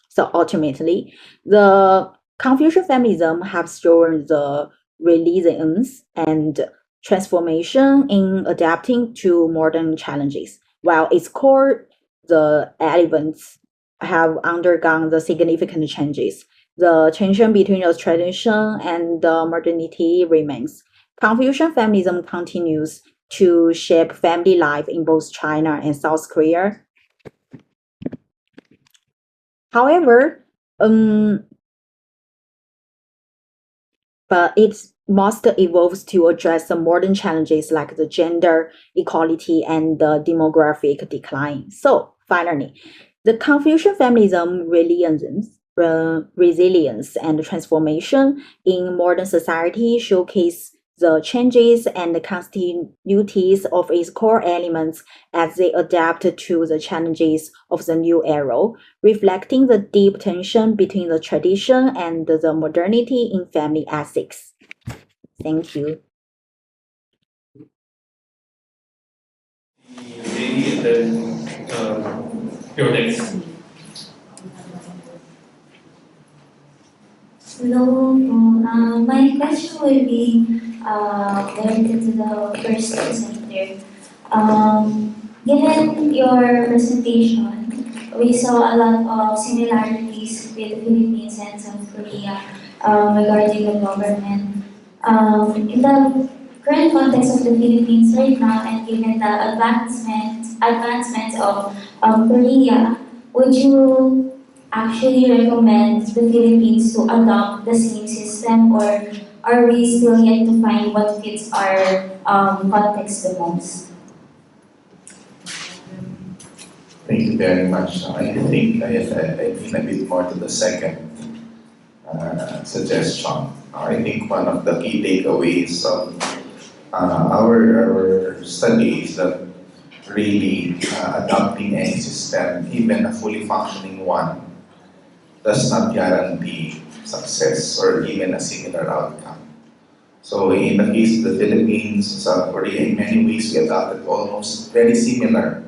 So ultimately, the Confucian feminism has shown the resilience and transformation in adapting to modern challenges, while its core, the elements have undergone the significant changes. The tension between the tradition and the modernity remains. Confucian feminism continues to shape family life in both China and South Korea. However, but it must evolve to address the modern challenges like the gender equality and the demographic decline. So finally, the Confucian feminism resilience and transformation in modern society showcase the changes and the continuities of its core elements as they adapt to the challenges of the new era, reflecting the deep tension between the tradition and the modernity in family ethics. Thank you. Lady, and then you're next. Hello, my question will be related to the first presenter. Given your presentation, we saw a lot of similarities with the Philippines and South Korea regarding the government. In the current context of the Philippines right now, and given the advancements of Korea, would you actually recommend the Philippines to adopt the same system, or are we still yet to find what fits our context the most? Thank you very much. I think I lean a bit more to the second suggestion. I think one of the key takeaways of our study is that really adopting any system, even a fully functioning one, does not guarantee success or even a similar outcome. So in the case of the Philippines, South Korea, in many ways we adopted almost very similar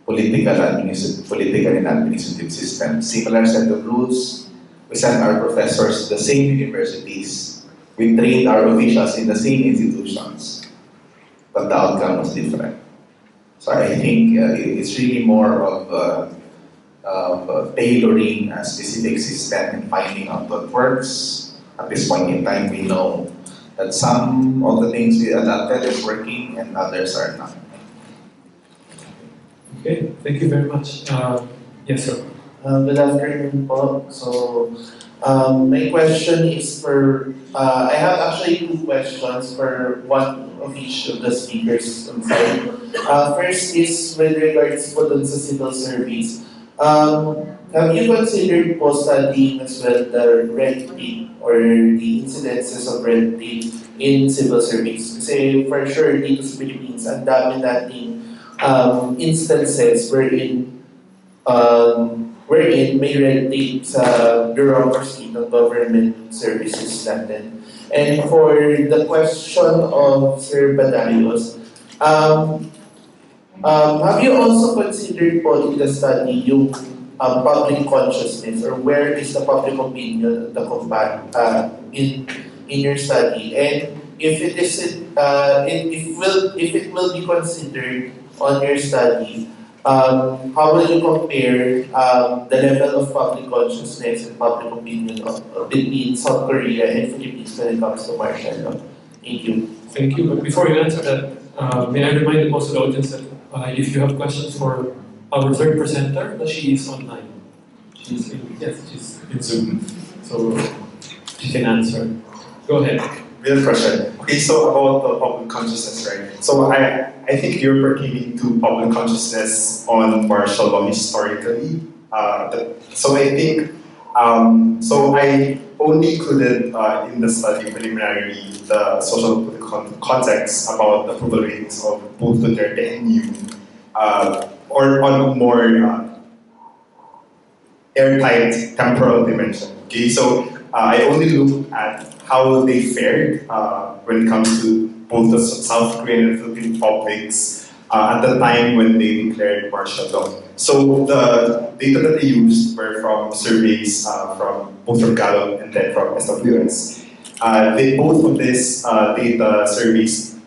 political and administrative system. Similar set of rules. We sent our professors to the same universities. We trained our officials in the same institutions, but the outcome was different. So I think it's really more of tailoring a specific system and finding out what works. At this point in time, we know that some of the things we adapted is working and others are not. Okay, thank you very much. Yes, sir. Good afternoon po. So, my question is for, I have actually two questions for one of each of the speakers on site. First is with regards po dun sa civil service. Have you considered po studying as well the red tape or the incidences of red tape in civil service? Kasi for sure dito sa Philippines, ang dami nating instances wherein may red tape sa bureaucracy ng government services natin. And for the question of Sir Badayos, have you also considered po in the study yung public consciousness or where is the public opinion the in your study? And if it is if it will be considered on your study, how will you compare the level of public consciousness and public opinion between South Korea and Philippines when it comes to martial law? Thank you. Thank you. But before you answer that, may I remind also the audience that if you have questions for our third presenter, that she is online. She's in Zoom, so she can answer. Go ahead. Real question. Okay, so about the public consciousness, right? So I think you're pertaining to public consciousness on martial law historically. So I think, so I only included in the study preliminarily the social political context about the approval ratings of both Duterte and Yu, or on a more airtight temporal dimension. Okay, so I only looked at how they fared when it comes to both the South Korean and Philippine publics at the time when they declared martial law. So the data that they used were from surveys from both from Gallup and then from SWS. Both of these data surveys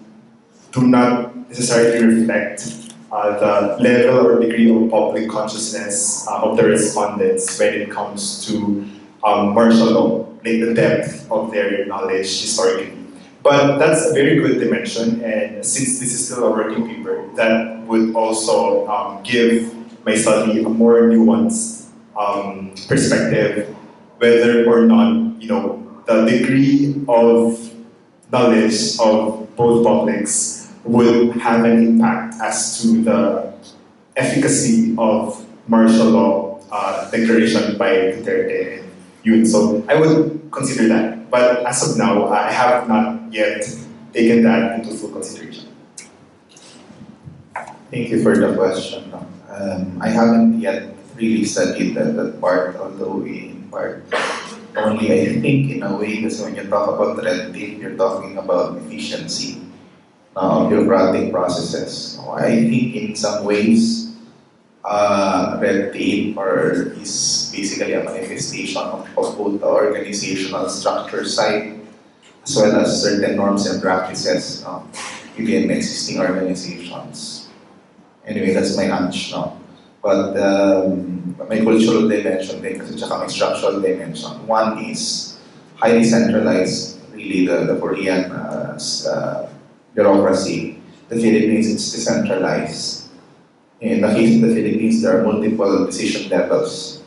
do not necessarily reflect the level or degree of public consciousness of the respondents when it comes to martial law, like the depth of their knowledge historically. But that's a very good dimension, and since this is still a working paper, that would also give my study a more nuanced perspective, whether or not the degree of knowledge of both publics will have an impact as to the efficacy of martial law declaration by Duterte and Yun. So I would consider that. But as of now, I have not yet taken that into full consideration. Thank you for the question. I haven't yet really studied that part, although in part only I think in a way, because when you talk about red tape, you're talking about efficiency of bureaucratic processes. So I think in some ways, red tape is basically a manifestation of both the organizational structure side as well as certain norms and practices within existing organizations. Anyway, that's my hunch. No? But may cultural dimension din kasi tsaka may structural dimension. One is highly centralized, really the Korean bureaucracy. The Philippines is decentralized. In the case of the Philippines, there are multiple decision levels.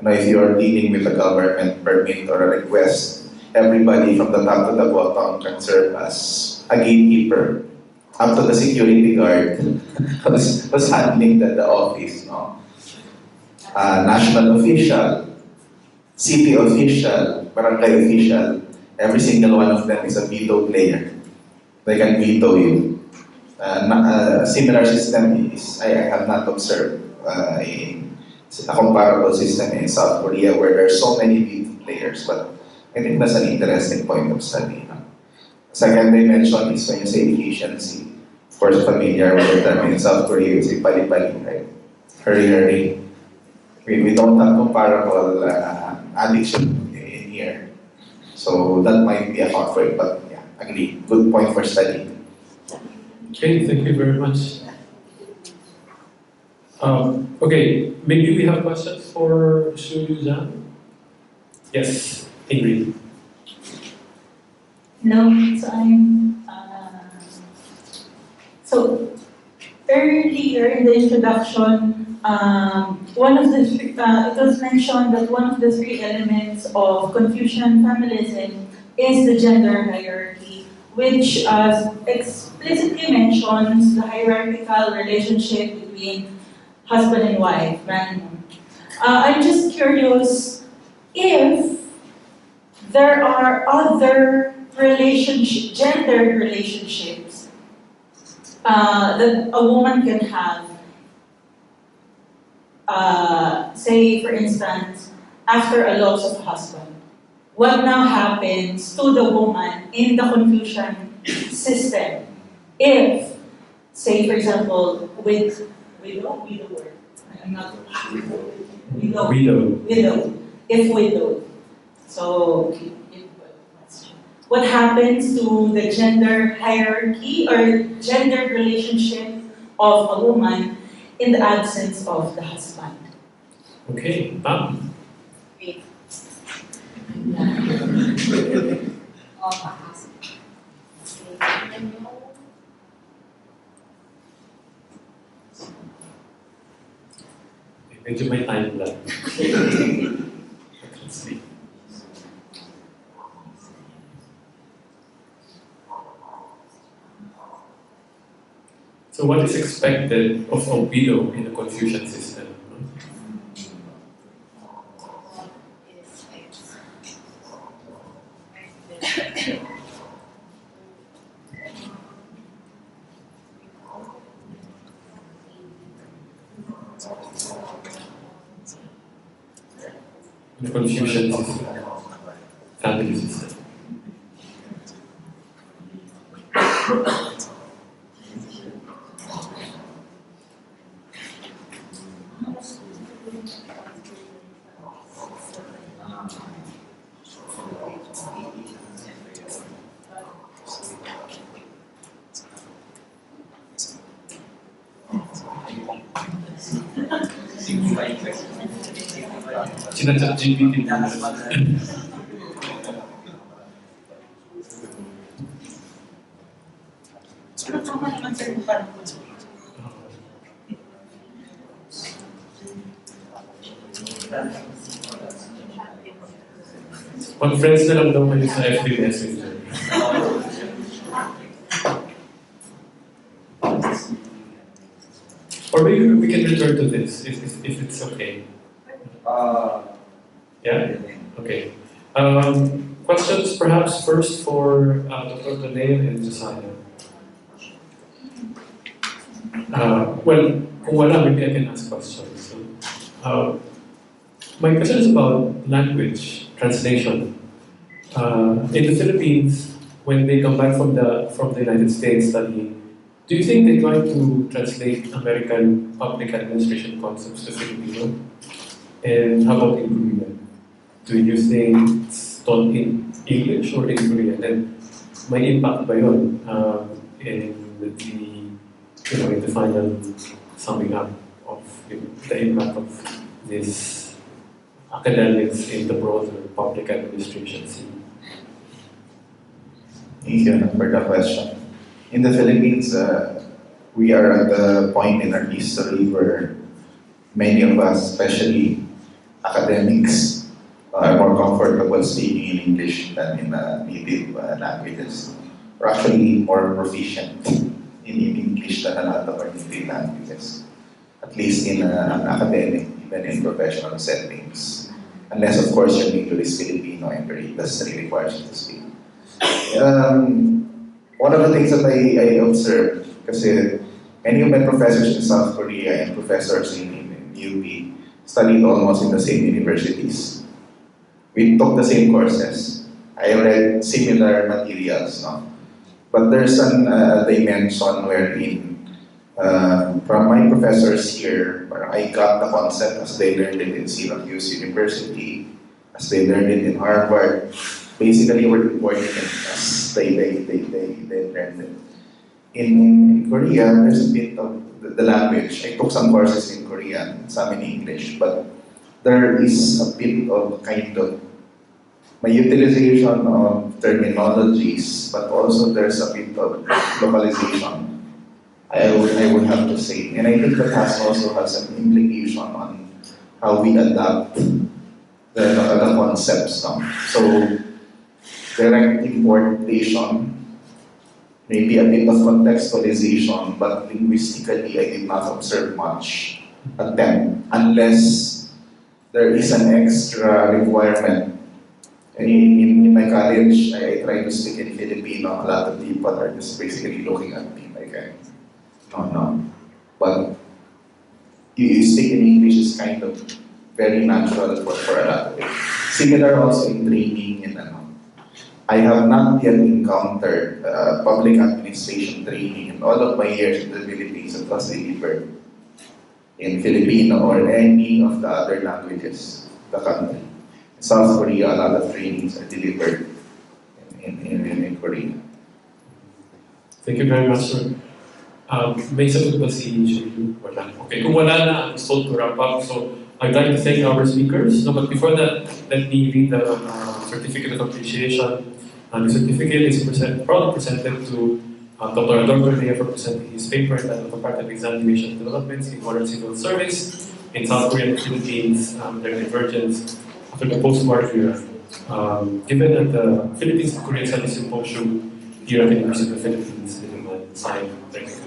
If you are dealing with a government permit or a request, everybody from the top to the bottom can serve as a gatekeeper. Up to the security guard was handling the office, no? National official, city official, barangay official, every single one of them is a veto player. They can veto you. A similar system is, I have not observed in a comparable system in South Korea where there are so many veto players, but I think that's an interesting point of study. No? Second dimension is when you say efficiency. Of course, familiar with the term in South Korea, you say pali-pali, right? Hurry, hurry. We don't have comparable addiction in here. So that might be a conflict, but yeah, agree. Good point for study. Okay, thank you very much. Okay, maybe we have questions for Shu Jan? Yes, Ingrid. No, so so earlier in the introduction, one of the it was mentioned that one of the three elements of Confucian familism is the gender hierarchy, which explicitly mentions the hierarchical relationship between husband and wife, man and woman. I'm just curious if there are other gendered relationships that a woman can have. Say, for instance, after a loss of a husband, what now happens to the woman in the Confucian system if, say, for example, widower, I'm not widow, if widowed. So, what happens to the gender hierarchy or gender relationship of a woman in the absence of the husband? Okay, Pam. Medyo may time lang. Let's see. So what is expected of a widow in the Confucian system? The Confucian system, family system. Sinachat GPT na. Mag-friends na lang daw kayo sa FB Messenger. Or maybe we can return to this if it's okay. Yeah? Okay. Questions perhaps first for Dr. Taneo and Josiah. Well, kung wala, maybe I can ask questions. So, my question is about language translation. In the Philippines, when they come back from the United States studying, do you think they try to translate American public administration concepts to Filipino? And how about in Korean? Do you think it's taught in English or in Korean? And may impact ba yun in the final summing up of the impact of this academics in the broader public administration scene? Thank you for the question. In the Philippines, we are at the point in our history where many of us, especially academics, are more comfortable speaking in English than in native languages. We're actually more proficient in English than a lot of our native languages, at least in an academic, even in professional settings. Unless, of course, your major is Filipino and your industry requires you to speak. One of the things that I observed, kasi many of my professors in South Korea and professors in UP studied almost in the same universities. We took the same courses. I read similar materials, no? But there's an dimension wherein from my professors here, where I got the concept as they learned it in Syracuse University, as they learned it in Harvard. Basically, we're reporting it as they learned it. In Korea, there's a bit of the language. I took some courses in Korean, some in English, but there is a bit of kind of my utilization of terminologies, but also there's a bit of localization. I would have to say, and I think that also has an implication on how we adapt the concepts now. So direct importation, maybe a bit of contextualization, but linguistically I did not observe much attempt unless there is an extra requirement. In my college, I try to speak in Filipino. A lot of people are just basically looking at me like, no. But you speak in English is kind of very natural for a lot of it. Similar also in training and I have not yet encountered public administration training in all of my years in the Philippines that was delivered in Filipino or any of the other languages of the country. In South Korea, a lot of trainings are delivered in Korea. Thank you very much, sir. May sagot ba si Shirley? Wala. Okay, kung wala na, I'm told to wrap up. So I'd like to thank our speakers. No, but before that, let me read the certificate of appreciation. The certificate is proudly presented to Dr. Adolfo Correa for presenting his paper entitled Comparative Examination Developments in Modern Civil Service in South Korea and the Philippines, their divergence after the post-war era. Given at the Philippine Korean Studies Symposium here at the University of the Philippines, signed. Thank you.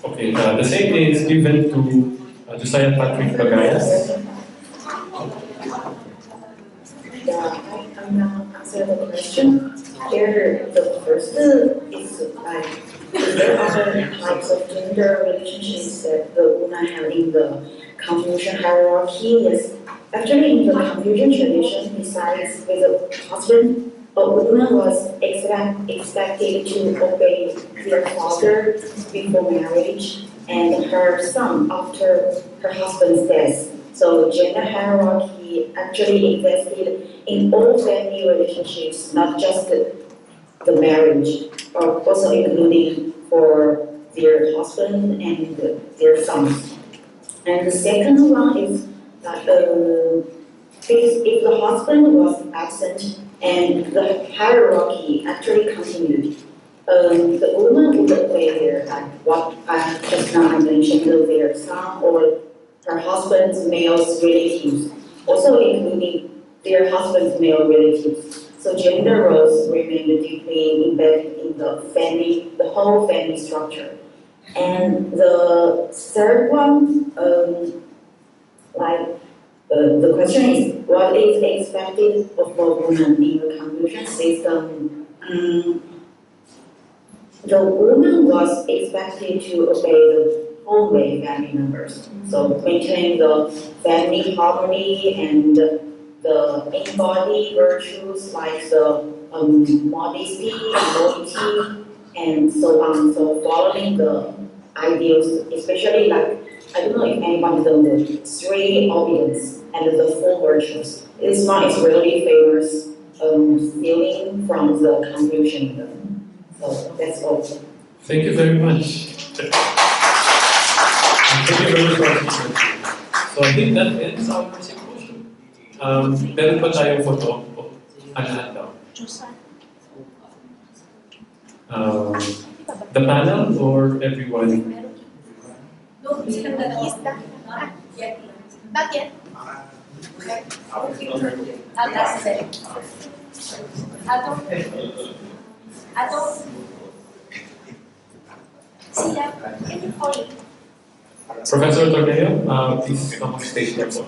Okay, the same is given to Josiah Patrick Bagayas. I'm now answering the question. Here, the first is like, is there other types of gender relationships that the women have in the Confucian hierarchy? Yes. Actually, in the Confucian tradition, besides with a husband, a woman was expected to obey their father before marriage and her son after her husband's death. So gender hierarchy actually existed in all family relationships, not just the marriage, but also including for their husband and their sons. And the second one is that if the husband was absent and the hierarchy actually continued, the woman would obey their, like what I just now mentioned, their son or her husband's male relatives, also including their husband's male relatives. So gender roles remained deeply embedded in the family, the whole family structure. And the third one, the question is, what is expected of a woman in the Confucian system? The woman was expected to obey the whole-way family members, so maintain the family harmony and the embodied virtues like the modesty, loyalty, and so on. So following the ideals, especially like, I don't know if anyone knows the three obedience and the four virtues. This one is really famous, stealing from the Confucianism. So that's all. Thank you very much. Thank you very much. So I think that ends our symposium. Meron pa tayong photo. Ano daw? The panel or everyone? Not yet. Sila, can you call it? Professor Torneo, please come on stage next.